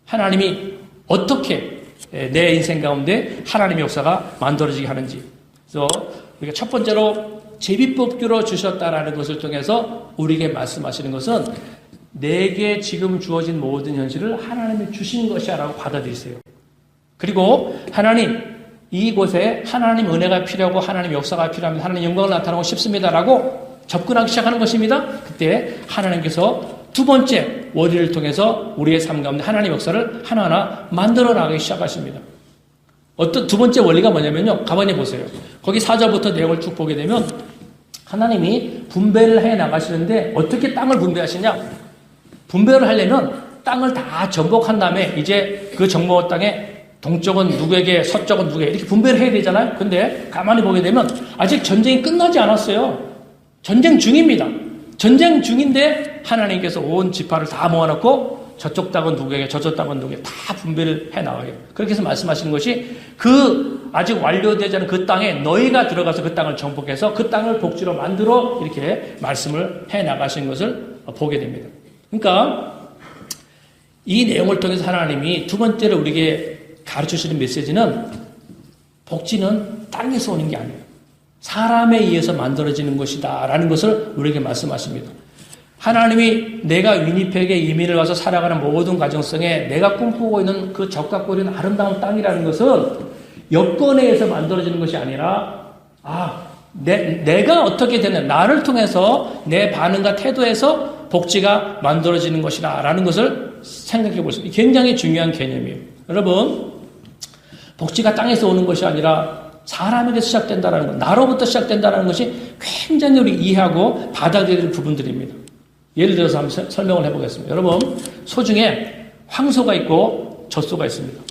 하나님이 어떻게 내 인생 가운데 하나님의 역사가 만들어지게 하는지. 그래서 우리가 첫 번째로 제비뽑기로 주셨다라는 것을 통해서 우리에게 말씀하시는 것은 내게 지금 주어진 모든 현실을 하나님이 주신 것이야 라고 받아들이세요. 그리고 하나님, 이곳에 하나님 은혜가 필요하고 하나님 역사가 필요합니다. 하나님 영광을 나타나고 싶습니다라고 접근하기 시작하는 것입니다. 그때 하나님께서 두 번째 원리를 통해서 우리의 삶 가운데 하나님 역사를 하나하나 만들어 나가기 시작하십니다. 어떤 두 번째 원리가 뭐냐면요. 가만히 보세요. 거기 4절부터 내용을 쭉 보게 되면 하나님이 분배를 해 나가시는데 어떻게 땅을 분배하시냐? 분배를 하려면 땅을 다 정복한 다음에 이제 그 정복 땅에 동쪽은 누구에게, 서쪽은 누구에게 이렇게 분배를 해야 되잖아요. 근데 가만히 보게 되면 아직 전쟁이 끝나지 않았어요. 전쟁 중입니다. 전쟁 중인데 하나님께서 온 지파를 다 모아놓고 저쪽 땅은 누구에게, 저쪽 땅은 누구에게 다 분배를 해 나가요. 그렇게 해서 말씀하시는 것이 그 아직 완료되지 않은 그 땅에 너희가 들어가서 그 땅을 정복해서 그 땅을 복지로 만들어 이렇게 말씀을 해 나가신 것을 보게 됩니다. 그러니까 이 내용을 통해서 하나님이 두 번째로 우리에게 가르쳐주시는 메시지는 복지는 땅에서 오는 게 아니에요. 사람에 의해서 만들어지는 것이다 라는 것을 우리에게 말씀하십니다. 하나님이 내가 위니펙에 이민을 와서 살아가는 모든 가정성에 내가 꿈꾸고 있는 그 적각거리는 아름다운 땅이라는 것은 여건에 의해서 만들어지는 것이 아니라 내가 어떻게 되는 나를 통해서 내 반응과 태도에서 복지가 만들어지는 것이다 라는 것을 생각해 볼 수 있어요. 굉장히 중요한 개념이에요. 여러분, 복지가 땅에서 오는 것이 아니라 사람에게 시작된다는 것, 나로부터 시작된다는 것이 굉장히 우리 이해하고 받아들여야 될 부분들입니다. 예를 들어서 한번 설명을 해보겠습니다. 여러분, 소 중에 황소가 있고 젖소가 있습니다.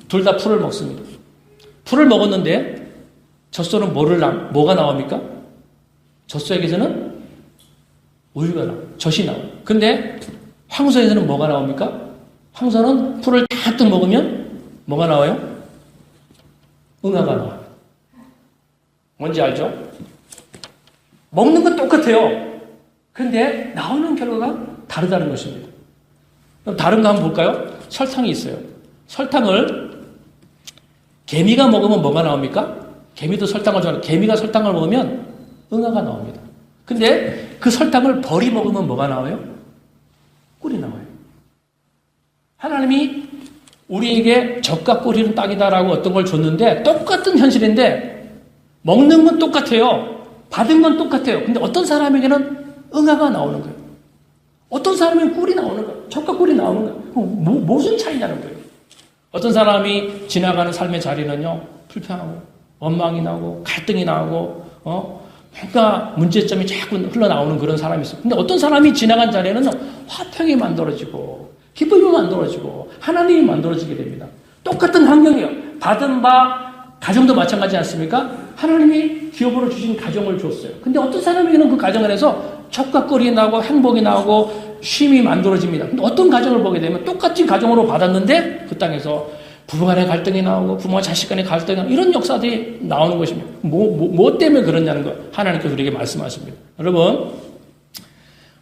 둘 다 풀을 먹습니다. 풀을 먹었는데 젖소는 뭐가 나옵니까? 젖소에게서는 우유가 나와요. 젖이 나와요. 근데 황소에서는 뭐가 나옵니까? 황소는 풀을 다 먹으면 뭐가 나와요? 응아가 나와요. 뭔지 알죠? 먹는 건 똑같아요. 그런데 나오는 결과가 다르다는 것입니다. 그럼 다른 거 한번 볼까요? 설탕이 있어요. 설탕을 개미가 먹으면 뭐가 나옵니까? 개미도 설탕을 좋아하는 개미가 설탕을 먹으면 응아가 나옵니다. 근데 그 설탕을 벌이 먹으면 뭐가 나와요? 꿀이 나와요. 하나님이 우리에게 젖과 꿀이는 땅이다라고 어떤 걸 줬는데 똑같은 현실인데 먹는 건 똑같아요. 받은 건 똑같아요. 근데 어떤 사람에게는 응아가 나오는 거예요. 어떤 사람에게는 꿀이 나오는 거예요. 젖과 꿀이 나오는 거예요. 무슨 차이냐는 거예요. 어떤 사람이 지나가는 삶의 자리는요, 불평하고 원망이 나고 갈등이 나고 뭔가 문제점이 자꾸 흘러나오는 그런 사람이 있어요. 근데 어떤 사람이 지나간 자리에는 화평이 만들어지고 기쁨이 만들어지고 하나님이 만들어지게 됩니다. 똑같은 환경이에요. 받은 바 가정도 마찬가지 않습니까? 하나님이 기업으로 주신 가정을 줬어요. 근데 어떤 사람에게는 그 가정 안에서 젖과 꿀이 나고 행복이 나고 쉼이 만들어집니다. 근데 어떤 가정을 보게 되면 똑같이 가정으로 받았는데 그 땅에서 부부 간의 갈등이 나오고 부모와 자식 간의 갈등이 나오고 이런 역사들이 나오는 것입니다. 뭐 때문에 그러냐는 거 하나님께서 우리에게 말씀하십니다. 여러분,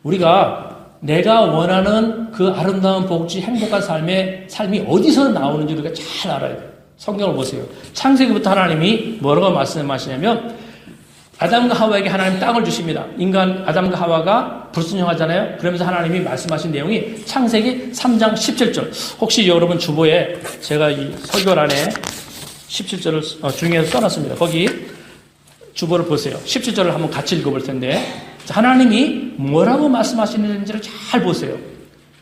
우리가 내가 원하는 그 아름다운 복지 행복한 삶이 어디서 나오는지 우리가 잘 알아야 돼요. 성경을 보세요. 창세기부터 하나님이 뭐라고 말씀하시냐면 아담과 하와에게 하나님 땅을 주십니다. 인간 아담과 하와가 불순종하잖아요. 그러면서 하나님이 말씀하신 내용이 창세기 3장 17절. 혹시 여러분 주보에 제가 이 설교란에 17절을 중에서 써놨습니다. 거기 주보를 보세요. 17절을 한번 같이 읽어볼 텐데 하나님이 뭐라고 말씀하시는지를 잘 보세요.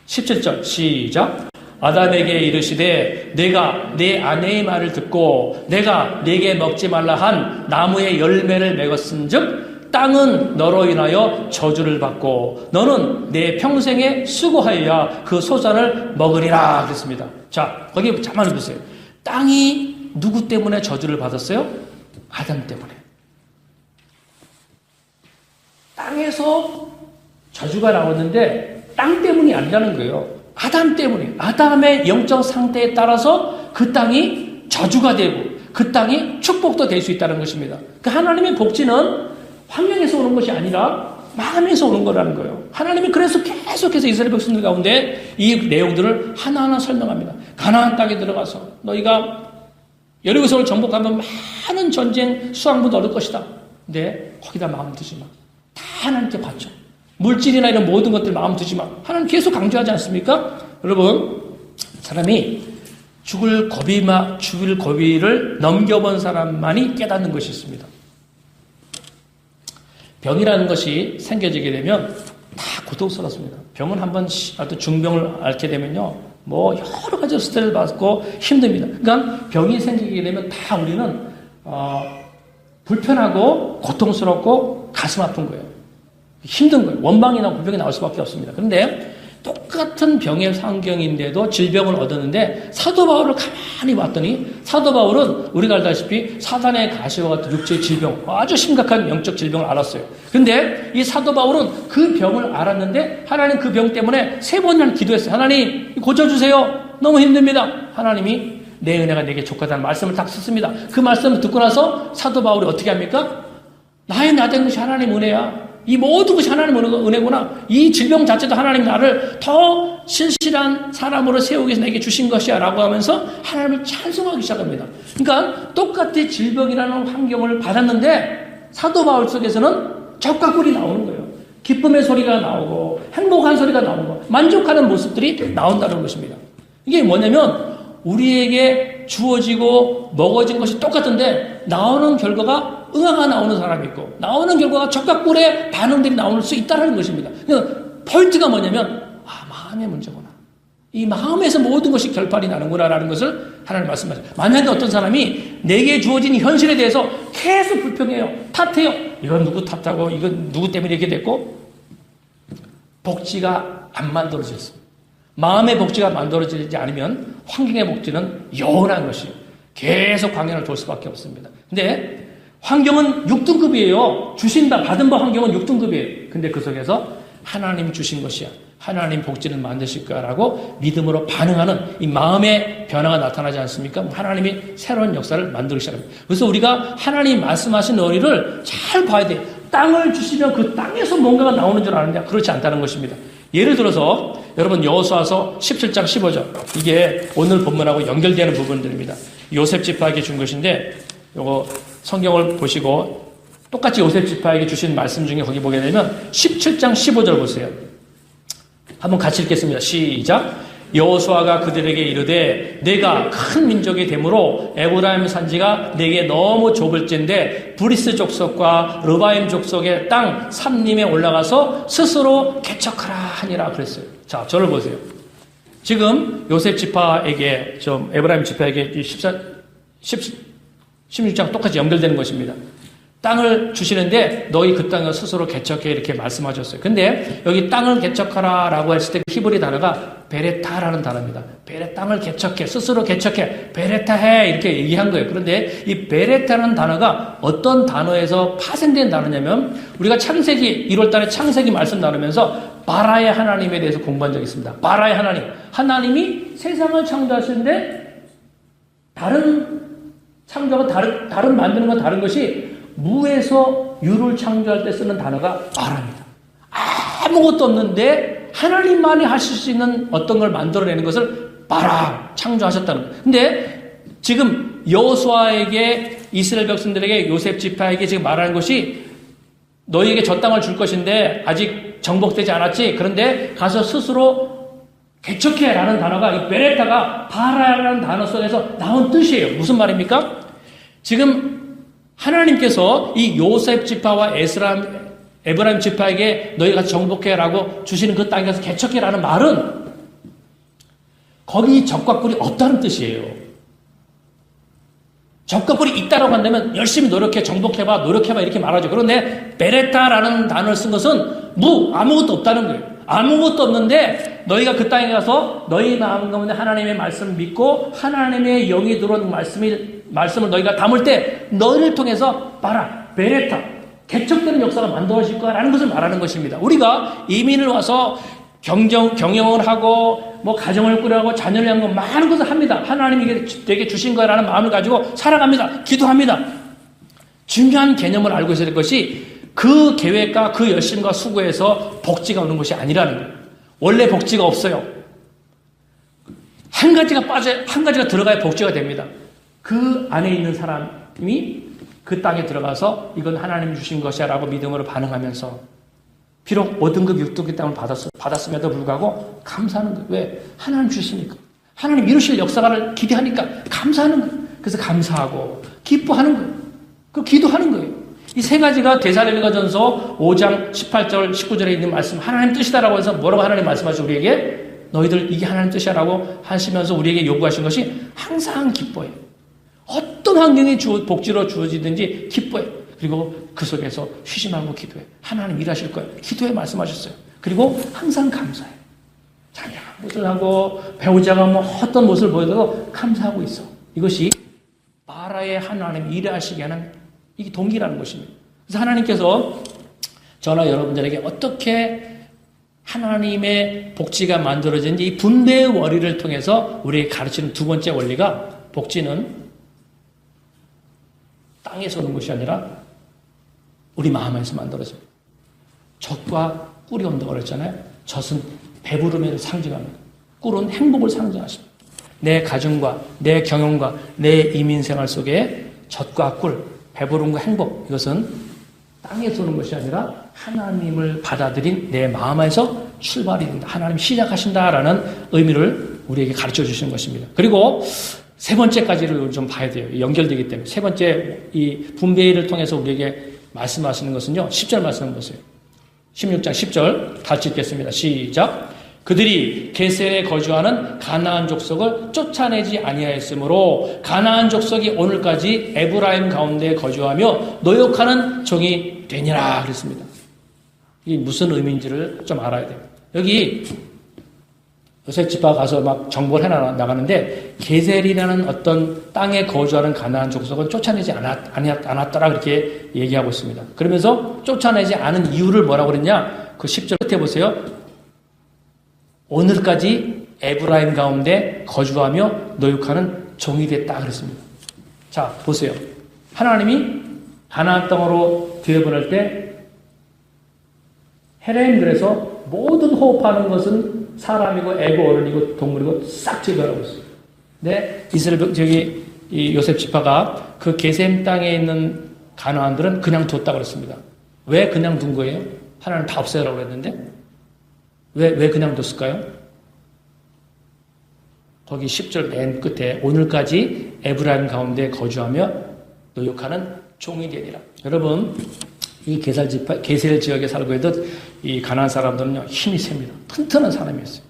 17절 시작. 아담에게 이르시되 내가 내 아내의 말을 듣고 내가 네게 먹지 말라 한 나무의 열매를 먹었은즉 땅은 너로 인하여 저주를 받고 너는 내 평생에 수고하여야 그 소산을 먹으리라 그랬습니다. 자, 거기 잠깐만 보세요. 땅이 누구 때문에 저주를 받았어요? 아담 때문에. 땅에서 저주가 나왔는데 땅 때문이 아니라는 거예요. 아담 때문에, 아담의 영적 상태에 따라서 그 땅이 저주가 되고 그 땅이 축복도 될 수 있다는 것입니다. 그 하나님의 복지는 환경에서 오는 것이 아니라 마음에서 오는 거라는 거예요. 하나님이 그래서 계속해서 이스라엘 백성들 가운데 이 내용들을 하나하나 설명합니다. 가나안 땅에 들어가서 너희가 여리고성을 정복하면 많은 전쟁 수확물도 얻을 것이다. 근데 거기다 마음 두지 마. 다 하나님께 바쳐. 물질이나 이런 모든 것들 마음 두지 마. 하나님 계속 강조하지 않습니까? 여러분, 사람이 죽을 고비를 넘겨본 사람만이 깨닫는 것이 있습니다. 병이라는 것이 생겨지게 되면 다 고통스럽습니다. 병은 한번 중병을 앓게 되면요, 뭐 여러 가지 스트레스를 받고 힘듭니다. 그러니까 병이 생기게 되면 다 우리는 불편하고 고통스럽고 가슴 아픈 거예요. 힘든 거예요. 원망이나 불평이 나올 수밖에 없습니다. 그런데 똑같은 병의 환경인데도 질병을 얻었는데 사도 바울을 가만히 봤더니 사도 바울은 우리가 알다시피 사단의 가시와 같은 육체의 질병, 아주 심각한 영적 질병을 알았어요. 그런데 이 사도 바울은 그 병을 알았는데 하나님 그 병 때문에 3번이나 기도했어요. 하나님 고쳐주세요. 너무 힘듭니다. 하나님이 내 은혜가 내게 족하다는 말씀을 딱 썼습니다. 그 말씀을 듣고 나서 사도 바울이 어떻게 합니까? 나의 나된 것이 하나님 은혜야. 이 모든 것이 하나님 은혜구나. 이 질병 자체도 하나님 나를 더 신실한 사람으로 세우기 위해서 내게 주신 것이야 라고 하면서 하나님을 찬송하기 시작합니다. 그러니까 똑같이 질병이라는 환경을 받았는데 사도 바울 속에서는 젖과 꿀이 나오는 거예요. 기쁨의 소리가 나오고 행복한 소리가 나오는 거, 만족하는 모습들이 나온다는 것입니다. 이게 뭐냐면 우리에게 주어지고 먹어진 것이 똑같은데 나오는 결과가 응아가 나오는 사람이 있고 나오는 결과가 젖과 꿀의 반응들이 나올 수 있다는 것입니다. 그러니까 포인트가 뭐냐면 마음의 문제구나. 이 마음에서 모든 것이 결판이 나는구나라는 것을 하나님 말씀하세요. 만약에 어떤 사람이 내게 주어진 현실에 대해서 계속 불평해요. 탓해요. 이건 누구 탓하고 이건 누구 때문에 이렇게 됐고 복지가 안 만들어졌어요. 마음의 복지가 만들어지지 않으면 환경의 복지는 영원한 것이 계속 광야를 돌 수밖에 없습니다. 근데 환경은 6등급이에요. 주신 바, 받은 바 환경은 6등급이에요. 근데 그 속에서 하나님 주신 것이야. 하나님 복지는 만드실 거야라고 믿음으로 반응하는 이 마음의 변화가 나타나지 않습니까? 하나님이 새로운 역사를 만들기 시작합니다. 그래서 우리가 하나님 말씀하신 의리를 잘 봐야 돼요. 땅을 주시면 그 땅에서 뭔가가 나오는 줄 아느냐? 그렇지 않다는 것입니다. 예를 들어서 여러분 여호수아서 17장 15절 이게 오늘 본문하고 연결되는 부분들입니다. 요셉 지파에게 준 것인데 요거 성경을 보시고 똑같이 요셉 지파에게 주신 말씀 중에 거기 보게 되면 17장 15절 보세요. 한번 같이 읽겠습니다. 시작. 여호수아가 그들에게 이르되 내가 큰 민족이 되므로 에브라임 산지가 내게 너무 좁을진데 브리스 족속과 르바임 족속의 땅 삼림에 올라가서 스스로 개척하라 하니라 그랬어요. 자, 저를 보세요. 지금 요셉 지파에게 에브라임 지파에게 16장 똑같이 연결되는 것입니다. 땅을 주시는데 너희 그 땅을 스스로 개척해 이렇게 말씀하셨어요. 근데 여기 땅을 개척하라라고 했을 때 히브리 단어가 베레타라는 단어입니다. 땅을 개척해, 스스로 개척해, 베레타해 이렇게 얘기한 거예요. 그런데 이 베레타라는 단어가 어떤 단어에서 파생된 단어냐면 우리가 창세기 1월달에 창세기 말씀 나누면서 바라의 하나님에 대해서 공부한 적이 있습니다. 바라의 하나님, 하나님이 세상을 창조하시는데 다른 창조가 다른 만드는 건 다른 것이 무에서 유를 창조할 때 쓰는 단어가 바라입니다. 아무것도 없는데 하나님만이 하실 수 있는 어떤 걸 만들어내는 것을 바라 창조하셨다는 거예요. 근데 지금 여호수아에게 이스라엘 백성들에게 요셉 지파에게 지금 말하는 것이 너희에게 저 땅을 줄 것인데 아직 정복되지 않았지. 그런데 가서 스스로 개척해라는 단어가 이 베레타가 바라라는 단어 속에서 나온 뜻이에요. 무슨 말입니까? 지금 하나님께서 이 요셉 지파와 에브라임 지파에게 너희가 정복해라고 주시는 그 땅에 가서 개척해라는 말은 거기 적과 꿀이 없다는 뜻이에요. 적과 꿀이 있다라고 한다면 열심히 노력해, 정복해봐, 노력해봐 이렇게 말하죠. 그런데 베레타라는 단어를 쓴 것은 아무것도 없다는 거예요. 아무것도 없는데 너희가 그 땅에 가서 너희 마음 가운데 하나님의 말씀을 믿고 하나님의 영이 들어온 말씀을 너희가 담을 때 너희를 통해서 베레타 개척되는 역사가 만들어질 거라는 것을 말하는 것입니다. 우리가 이민을 와서 경영을 하고 가정을 꾸려가고 자녀를 위한 거 많은 것을 합니다. 하나님이 내게 주신 거라는 마음을 가지고 살아갑니다. 기도합니다. 중요한 개념을 알고 있어야 될 것이 그 계획과 그 열심과 수고에서 복지가 오는 것이 아니라는 거예요. 원래 복지가 없어요. 한 가지가 들어가야 복지가 됩니다. 그 안에 있는 사람이 그 땅에 들어가서 이건 하나님이 주신 것이야 라고 믿음으로 반응하면서 비록 5등급, 6등급 땅을 받았음에도 불구하고 감사하는 거예요. 왜? 하나님 주시니까. 하나님 이루실 역사를 기대하니까 감사하는 거예요. 그래서 감사하고 기뻐하는 거예요. 그 기도하는 거예요. 이 세 가지가 데살로니가전서 5장 18절 19절에 있는 말씀 하나님 뜻이다라고 해서 뭐라고 하나님 말씀하시죠? 우리에게 너희들 이게 하나님 뜻이라고 하시면서 우리에게 요구하신 것이 항상 기뻐해. 어떤 환경이 복지로 주어지든지 기뻐해. 그리고 그 속에서 쉬지 말고 기도해. 하나님 일하실 거예요. 기도해 말씀하셨어요. 그리고 항상 감사해. 자기가 무엇을 하고 배우자가 어떤 모습을 보여도 감사하고 있어. 이것이 바라의 하나님 일하시게 하는 이게 동기라는 것입니다. 그래서 하나님께서 저나 여러분들에게 어떻게 하나님의 복지가 만들어진지 이 분배의 원리를 통해서 우리에게 가르치는 두 번째 원리가 복지는 땅에서 오는 것이 아니라 우리 마음 안에서 만들어집니다. 젖과 꿀이 온다고 그랬잖아요. 젖은 배부름을 상징합니다. 꿀은 행복을 상징하십니다. 내 가정과 내 경영과 내 이민생활 속에 젖과 꿀, 배부름과 행복 이것은 땅에서 오는 것이 아니라 하나님을 받아들인 내 마음 안에서 출발이 된다. 하나님 시작하신다라는 의미를 우리에게 가르쳐 주시는 것입니다. 그리고 세 번째까지를 좀 봐야 돼요. 연결되기 때문에. 세 번째 이 분배를 통해서 우리에게 말씀하시는 것은요. 10절 말씀 보세요. 16장 10절 같이 읽겠습니다. 시작. 그들이 게셀에 거주하는 가나안 족속을 쫓아내지 아니하였으므로 가나안 족속이 오늘까지 에브라임 가운데 거주하며 노역하는 종이 되니라 그랬습니다. 이게 무슨 의미인지를 좀 알아야 돼요. 여기 요셉 지파 가서 막 정보를 해나가는데 게셀이라는 어떤 땅에 거주하는 가나안 족속은 쫓아내지 않았더라 그렇게 얘기하고 있습니다. 그러면서 쫓아내지 않은 이유를 뭐라고 그랬냐? 그 10절 끝에 보세요. 오늘까지 에브라임 가운데 거주하며 노역하는 종이 됐다 그랬습니다. 자 보세요. 하나님이 가나안 땅으로 들여보낼 때 헤렘 그래서 모든 호흡하는 것은 사람이고 애고 어른이고 동물이고 싹 제거하고 있어요. 근데 이스라엘 이 요셉 지파가 그 게셈 땅에 있는 가나안들은 그냥 뒀다 그랬습니다. 왜 그냥 둔 거예요? 하나님 다 없애라고 했는데 왜 그냥 뒀을까요? 거기 10절 맨 끝에 오늘까지 에브라임 가운데 거주하며 노역하는 종이 되니라. 여러분 이 게셀 지역에 살고 있던 이 가나안 사람들은요 힘이 셉니다. 튼튼한 사람이었어요.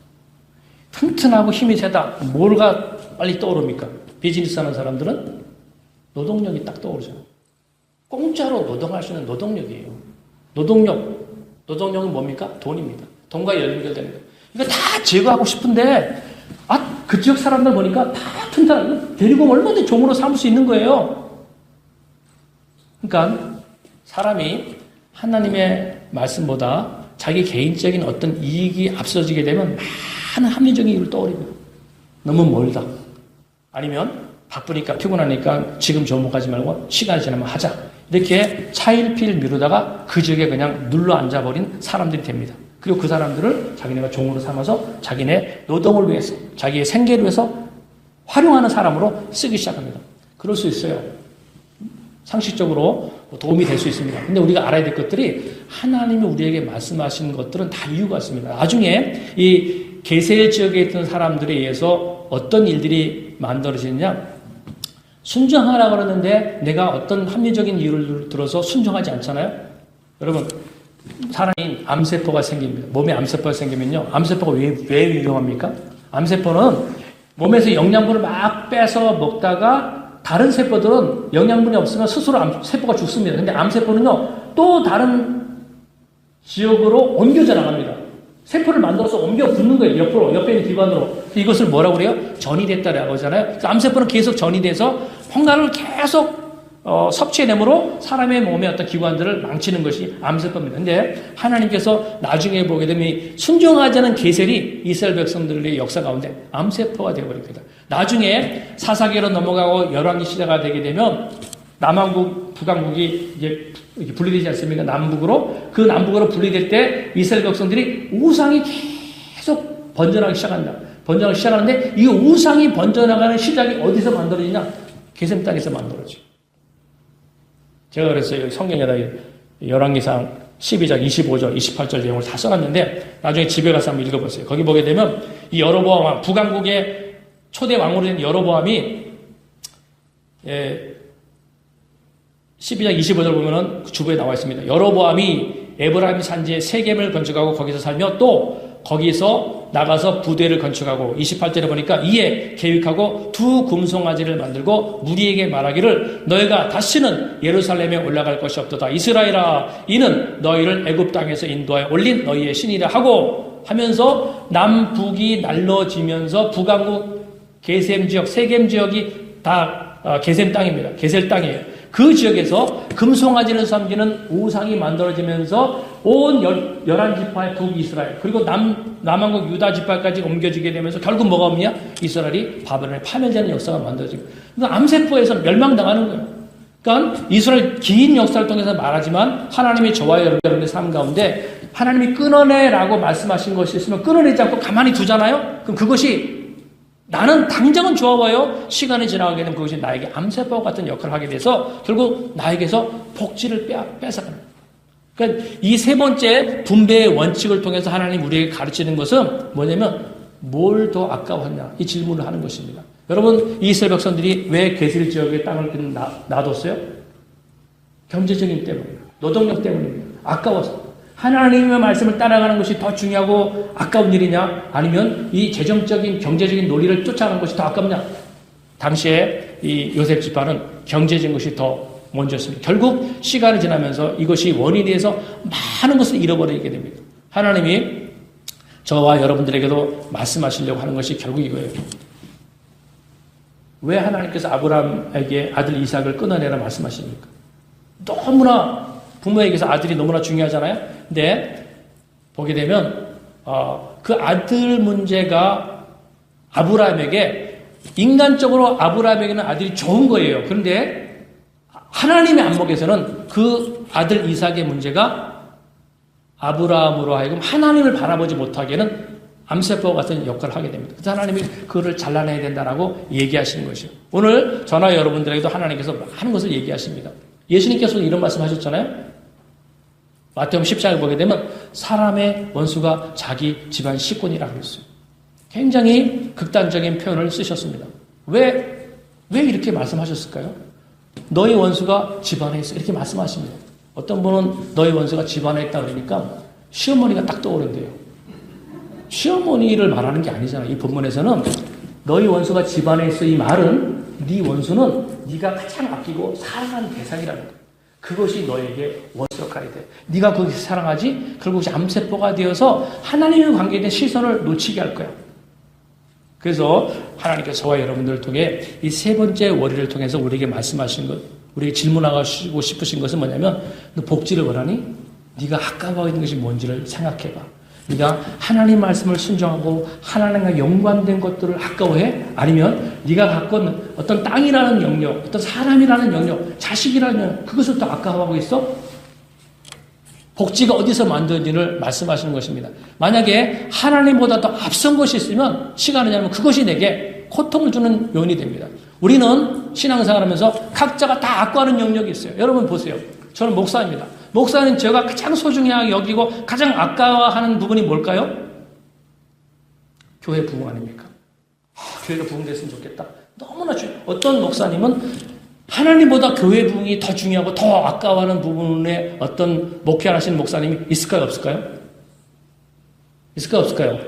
튼튼하고 힘이 세다. 뭐가 빨리 떠오릅니까? 비즈니스 하는 사람들은 노동력이 딱 떠오르잖아요. 공짜로 노동할 수 있는 노동력이에요. 노동력은 뭡니까? 돈입니다. 돈과 연결되는 거예요. 이거 다 제거하고 싶은데 그 지역 사람들 보니까 다 튼튼하고 데리고 얼마든지 종으로 삼을 수 있는 거예요. 그러니까 사람이 하나님의 말씀보다 자기 개인적인 어떤 이익이 앞서지게 되면 많은 합리적인 이유를 떠올립니다. 너무 멀다. 아니면 바쁘니까 피곤하니까 지금 접목하지 말고 시간이 지나면 하자. 이렇게 차일피일 미루다가 그 지역에 그냥 눌러 앉아버린 사람들이 됩니다. 그리고 그 사람들을 자기네가 종으로 삼아서 자기네 노동을 위해서 자기의 생계를 위해서 활용하는 사람으로 쓰기 시작합니다. 그럴 수 있어요. 상식적으로 도움이 될 수 있습니다. 근데 우리가 알아야 될 것들이 하나님이 우리에게 말씀하신 것들은 다 이유가 있습니다. 나중에 이 게셀 지역에 있던 사람들에 의해서 어떤 일들이 만들어지느냐? 순종하라고 그러는데 내가 어떤 합리적인 이유를 들어서 순종하지 않잖아요? 여러분, 사람이 암세포가 생깁니다. 몸에 암세포가 생기면요. 암세포가 왜 위험합니까? 암세포는 몸에서 영양분을 막 빼서 먹다가 다른 세포들은 영양분이 없으면 스스로 세포가 죽습니다. 근데 암세포는요, 또 다른 지역으로 옮겨져 나갑니다. 세포를 만들어서 옮겨 붙는 거예요. 옆에 있는 기관으로. 이것을 뭐라고 그래요? 전이됐다라고 하잖아요. 암세포는 계속 전이돼서 뭔가를 계속 섭취해내므로 사람의 몸의 어떤 기관들을 망치는 것이 암세포입니다. 근데 하나님께서 나중에 보게 되면 순종하지 않은 게셀이 이스라엘 백성들의 역사 가운데 암세포가 되어버립니다. 나중에 사사기로 넘어가고 열왕기 시대가 되게 되면 남한국, 북한국이 이제 분리되지 않습니까? 남북으로. 그 남북으로 분리될 때 이스라엘 백성들이 우상이 계속 번져나가기 시작한다. 번져나가기 시작하는데 이 우상이 번져나가는 시작이 어디서 만들어지냐? 게셈 땅에서 만들어져요. 제가 그랬어요. 성경에다 열왕기상 12장 25절, 28절 내용을 다 써놨는데 나중에 집에 가서 한번 읽어보세요. 거기 보게 되면 이 여로보암 왕, 북왕국의 초대 왕으로 된 여로보암이 12장 25절 보면은 주부에 나와 있습니다. 여로보암이 에브라임 산지에 세겜을 건축하고 거기서 살며 또 거기서 나가서 부대를 건축하고 28절에 보니까 이에 계획하고 두 금송아지를 만들고 무리에게 말하기를 너희가 다시는 예루살렘에 올라갈 것이 없도다. 이스라엘아 이는 너희를 애굽 땅에서 인도하여 올린 너희의 신이라 하고 하면서 남북이 날러지면서 북왕국 게셈 지역 세겜 지역이 다 게셈 땅입니다. 게셀 땅이에요. 그 지역에서 금송아지를 섬기는 우상이 만들어지면서 온 11지파의 북이스라엘 그리고 남한국 유다 지파까지 옮겨지게 되면서 결국 뭐가 없냐? 이스라엘이 바벨론에 파멸되는 역사가 만들어지고 그러니까 암세포에서 멸망당하는 거예요. 그러니까 이스라엘 긴 역사를 통해서 말하지만 하나님이 저와 여러분의 삶 가운데 하나님이 끊어내라고 말씀하신 것이 있으면 끊어내지 않고 가만히 두잖아요? 그럼 그것이 나는 당장은 좋아 보여. 시간이 지나가게 되면 그것이 나에게 암세포 같은 역할을 하게 돼서 결국 나에게서 복지를 뺏어가는 거예요. 그러니까 이 세 번째 분배의 원칙을 통해서 하나님 우리에게 가르치는 것은 뭐냐면 뭘 더 아까워하냐 이 질문을 하는 것입니다. 여러분 이스라엘 백성들이 왜 게셀 지역의 땅을 놔뒀어요? 경제적인 때문입니다. 노동력 때문입니다. 아까워서. 하나님의 말씀을 따라가는 것이 더 중요하고 아까운 일이냐? 아니면 이 재정적인 경제적인 논리를 쫓아가는 것이 더 아깝냐? 당시에 이 요셉 지파는 경제적인 것이 더 먼저였습니다. 결국 시간이 지나면서 이것이 원인이 돼서 많은 것을 잃어버리게 됩니다. 하나님이 저와 여러분들에게도 말씀하시려고 하는 것이 결국 이거예요. 왜 하나님께서 아브라함에게 아들 이삭을 끊어내라 말씀하십니까? 너무나 부모에게서 아들이 너무나 중요하잖아요. 근데 보게 되면 그 아들 문제가 아브라함에게 인간적으로 아브라함에게는 아들이 좋은 거예요. 그런데 하나님의 안목에서는 그 아들 이삭의 문제가 아브라함으로 하여금 하나님을 바라보지 못하게는 암세포와 같은 역할을 하게 됩니다. 그래서 하나님이 그를 잘라내야 된다라고 얘기하시는 것이요. 오늘 저나 여러분들에게도 하나님께서 많은 것을 얘기하십니다. 예수님께서 이런 말씀 하셨잖아요. 마태복음 10장을 보게 되면 사람의 원수가 자기 집안 식구니라고 그랬어요. 굉장히 극단적인 표현을 쓰셨습니다. 왜 이렇게 말씀하셨을까요? 너희 원수가 집안에 있어. 이렇게 말씀하십니다. 어떤 분은 너희 원수가 집안에 있다 그러니까 시어머니가 딱 떠오른대요. 시어머니를 말하는 게 아니잖아요. 이 본문에서는 너희 원수가 집안에 있어 이 말은 네 원수는 네가 가장 아끼고 사랑하는 대상이라는 거예요. 그것이 너에게 원수역할이 돼. 네가 그것을 사랑하지 결국 암세포가 되어서 하나님의 관계에 대한 시선을 놓치게 할 거야. 그래서 하나님께서 저와 여러분들을 통해 이 세 번째 원리를 통해서 우리에게 말씀하신 것, 우리에게 질문하고 싶으신 것은 뭐냐면 너 복지를 원하니? 네가 아까워하고 있는 것이 뭔지를 생각해봐. 네가 하나님 말씀을 순종하고 하나님과 연관된 것들을 아까워해? 아니면 네가 갖고 있는 어떤 땅이라는 영역, 어떤 사람이라는 영역, 자식이라는 영역, 그것을 또 아까워하고 있어? 복지가 어디서 만드는지를 말씀하시는 것입니다. 만약에 하나님보다 더 앞선 것이 있으면 시간이 지나면 그것이 내게 고통을 주는 요인이 됩니다. 우리는 신앙생활 하면서 각자가 다 아까워하는 영역이 있어요. 여러분 보세요. 저는 목사입니다. 목사는 제가 가장 소중하게 여기고 가장 아까워하는 부분이 뭘까요? 교회 부흥 아닙니까? 교회가 부흥됐으면 좋겠다. 너무나 중요해요. 어떤 목사님은 하나님보다 교회 부흥이 더 중요하고 더 아까워하는 부분에 어떤 목회하시는 목사님이 있을까요? 없을까요? 있을까요? 없을까요?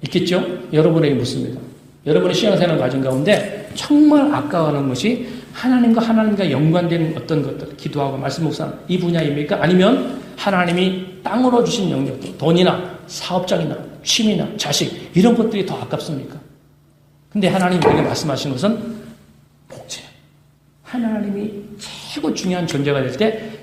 있겠죠? 여러분에게 묻습니다. 여러분의 신앙생활 과정 가운데 정말 아까워하는 것이 하나님과 연관된 어떤 것들, 기도하고 말씀 묵상 이 분야입니까? 아니면 하나님이 땅으로 주신 영역들, 돈이나 사업장이나 취미나 자식 이런 것들이 더 아깝습니까? 근데 하나님이 우리에게 말씀하신 것은 복지. 하나님이 최고 중요한 존재가 될 때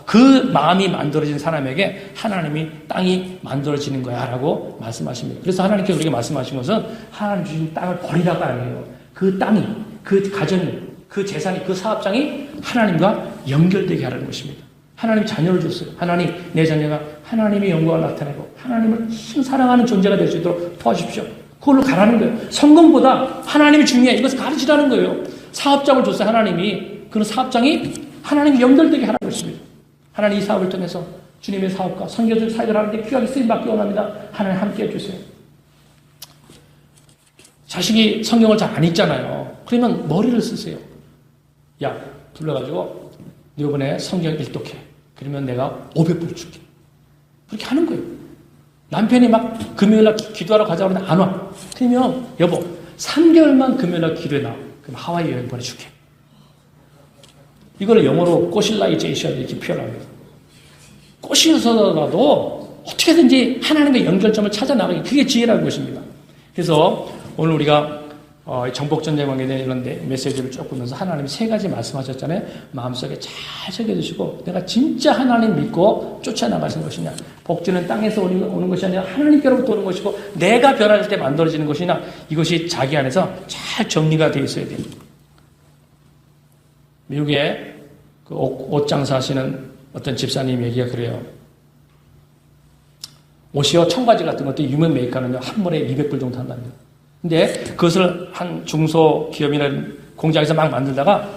그 마음이 만들어진 사람에게 하나님이 땅이 만들어지는 거야 라고 말씀하십니다. 그래서 하나님께서 우리에게 말씀하신 것은 하나님 주신 땅을 버리라가 아니에요. 그 땅이, 그 가정이, 그 재산이, 그 사업장이 하나님과 연결되게 하라는 것입니다. 하나님 자녀를 줬어요. 하나님, 내 자녀가 하나님의 영광을 나타내고 하나님을 참 사랑하는 존재가 될 수 있도록 도와주십시오. 그걸로 가라는 거예요. 성공보다 하나님이 중요해. 이것을 가르치라는 거예요. 사업장을 줬어요. 하나님이. 그 사업장이 하나님이 연결되게 하라는 것입니다. 하나님 이 사업을 통해서 주님의 사업과 선교적 사역을 하는데 귀하게 쓰임받기 원합니다. 하나님 함께 해주세요. 자식이 성경을 잘 안 읽잖아요. 그러면 머리를 쓰세요. 야, 불러가지고 너 이번에 성경 일독해. 그러면 내가 500불 줄게. 그렇게 하는 거예요. 남편이 막 금요일날 기도하러 가자고 하는데 안 와. 그러면 여보 3개월만 금요일날 기도해 놔. 그럼 하와이 여행 보내줄게. 이걸 영어로 꼬실라이제이션 이렇게 표현합니다. 꼬시서라도 어떻게든지 하나님의 연결점을 찾아나가기 그게 지혜라는 것입니다. 그래서 오늘 우리가 정복전쟁 관계에 대한 이런 메시지를 쭉 보면서 하나님이 세 가지 말씀하셨잖아요. 마음속에 잘 새겨두시고 내가 진짜 하나님 믿고 쫓아나가신 것이냐, 복지는 땅에서 오는 것이 아니라 하나님께로부터 오는 것이고 내가 변할 때 만들어지는 것이냐, 이것이 자기 안에서 잘 정리가 되어 있어야 돼요. 미국에 그 옷 장사하시는 어떤 집사님 얘기가 그래요. 옷이요, 청바지 같은 것도 유명 메이커는요, 한 번에 200불 정도 한답니다. 근데 그것을 한 중소기업이나 공장에서 막 만들다가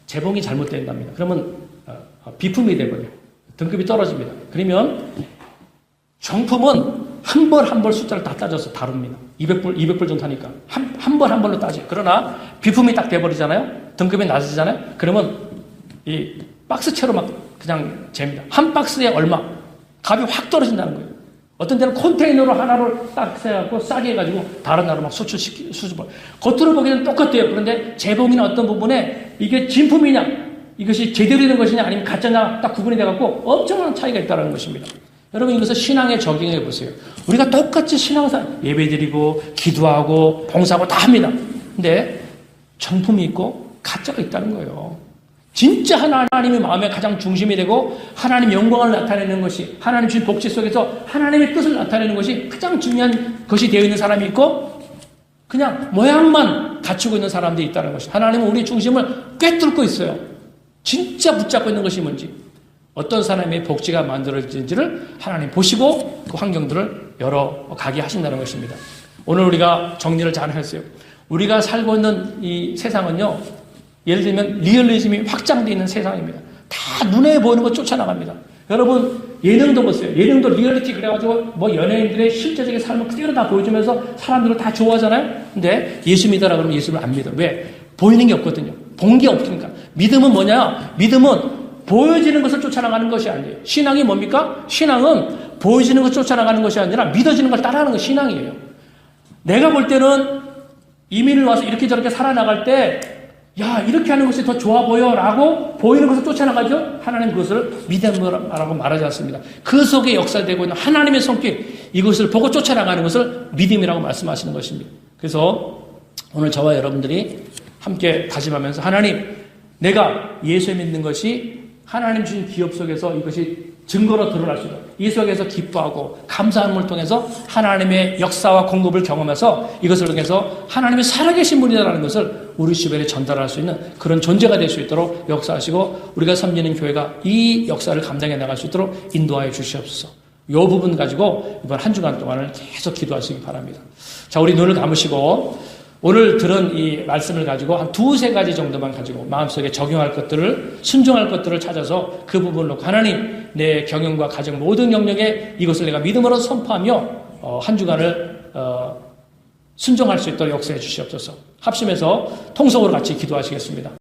재봉이 잘못된답니다. 그러면 비품이 돼버려요. 등급이 떨어집니다. 그러면 정품은 한 벌 한 벌 숫자를 다 따져서 다룹니다. 200불 정도 하니까. 한 벌 한 벌로 따져요. 그러나 비품이 딱 돼버리잖아요. 등급이 낮아지잖아요. 그러면 이 박스채로 막 그냥 잽니다. 한 박스에 얼마. 값이 확 떨어진다는 거예요. 어떤 데는 컨테이너로 하나를 딱 세갖고 싸게 해가지고 다른 나라로 막 수출을. 겉으로 보기에는 똑같아요. 그런데 재봉이나 어떤 부분에 이게 진품이냐, 이것이 제대로 된 것이냐, 아니면 가짜냐 딱 구분이 돼갖고 엄청난 차이가 있다는 것입니다. 여러분 이것을 신앙에 적용해 보세요. 우리가 똑같이 신앙생활 예배드리고 기도하고 봉사하고 다 합니다. 근데 정품이 있고 가짜가 있다는 거예요. 진짜 하나님의 마음의 가장 중심이 되고 하나님 영광을 나타내는 것이, 하나님 주신 복지 속에서 하나님의 뜻을 나타내는 것이 가장 중요한 것이 되어 있는 사람이 있고, 그냥 모양만 갖추고 있는 사람들이 있다는 것이, 하나님은 우리 중심을 꿰뚫고 있어요. 진짜 붙잡고 있는 것이 뭔지. 어떤 사람의 복지가 만들어지는지를 하나님 보시고 그 환경들을 열어가게 하신다는 것입니다. 오늘 우리가 정리를 잘 했어요. 우리가 살고 있는 이 세상은요, 예를 들면 리얼리즘이 확장되어 있는 세상입니다. 다 눈에 보이는 거 쫓아나갑니다. 여러분, 예능도 보세요. 예능도 리얼리티 그래가지고 뭐 연예인들의 실제적인 삶을 그대로 다 보여주면서 사람들을 다 좋아하잖아요. 근데 예수 믿어라 그러면 예수를 안 믿어. 왜? 보이는 게 없거든요. 본 게 없으니까. 믿음은 뭐냐? 믿음은 보여지는 것을 쫓아나가는 것이 아니에요. 신앙이 뭡니까? 신앙은 보여지는 것을 쫓아나가는 것이 아니라 믿어지는 걸 따라하는 것이 신앙이에요. 내가 볼 때는 이민을 와서 이렇게 저렇게 살아나갈 때, 야, 이렇게 하는 것이 더 좋아 보여 라고 보이는 것을 쫓아나가죠? 하나님 그것을 믿음이라고 말하지 않습니다. 그 속에 역사되고 있는 하나님의 손길, 이것을 보고 쫓아나가는 것을 믿음이라고 말씀하시는 것입니다. 그래서 오늘 저와 여러분들이 함께 다짐하면서 하나님, 내가 예수 믿는 것이 하나님 주신 기업 속에서 이것이 증거로 드러날 수 있도록 이 속에서 기뻐하고 감사함을 통해서 하나님의 역사와 공급을 경험해서 이것을 통해서 하나님이 살아계신 분이라는 것을 우리 주변에 전달할 수 있는 그런 존재가 될 수 있도록 역사하시고 우리가 섬기는 교회가 이 역사를 감당해 나갈 수 있도록 인도하여 주시옵소서. 이 부분 가지고 이번 한 주간 동안을 계속 기도하시기 바랍니다. 자, 우리 눈을 감으시고 오늘 들은 이 말씀을 가지고 한 두세 가지 정도만 가지고 마음속에 적용할 것들을, 순종할 것들을 찾아서 그 부분을 놓고 하나님, 내 경영과 가정 모든 영역에 이것을 내가 믿음으로 선포하며 한 주간을 순종할 수 있도록 역사해 주시옵소서. 합심해서 통성으로 같이 기도하시겠습니다.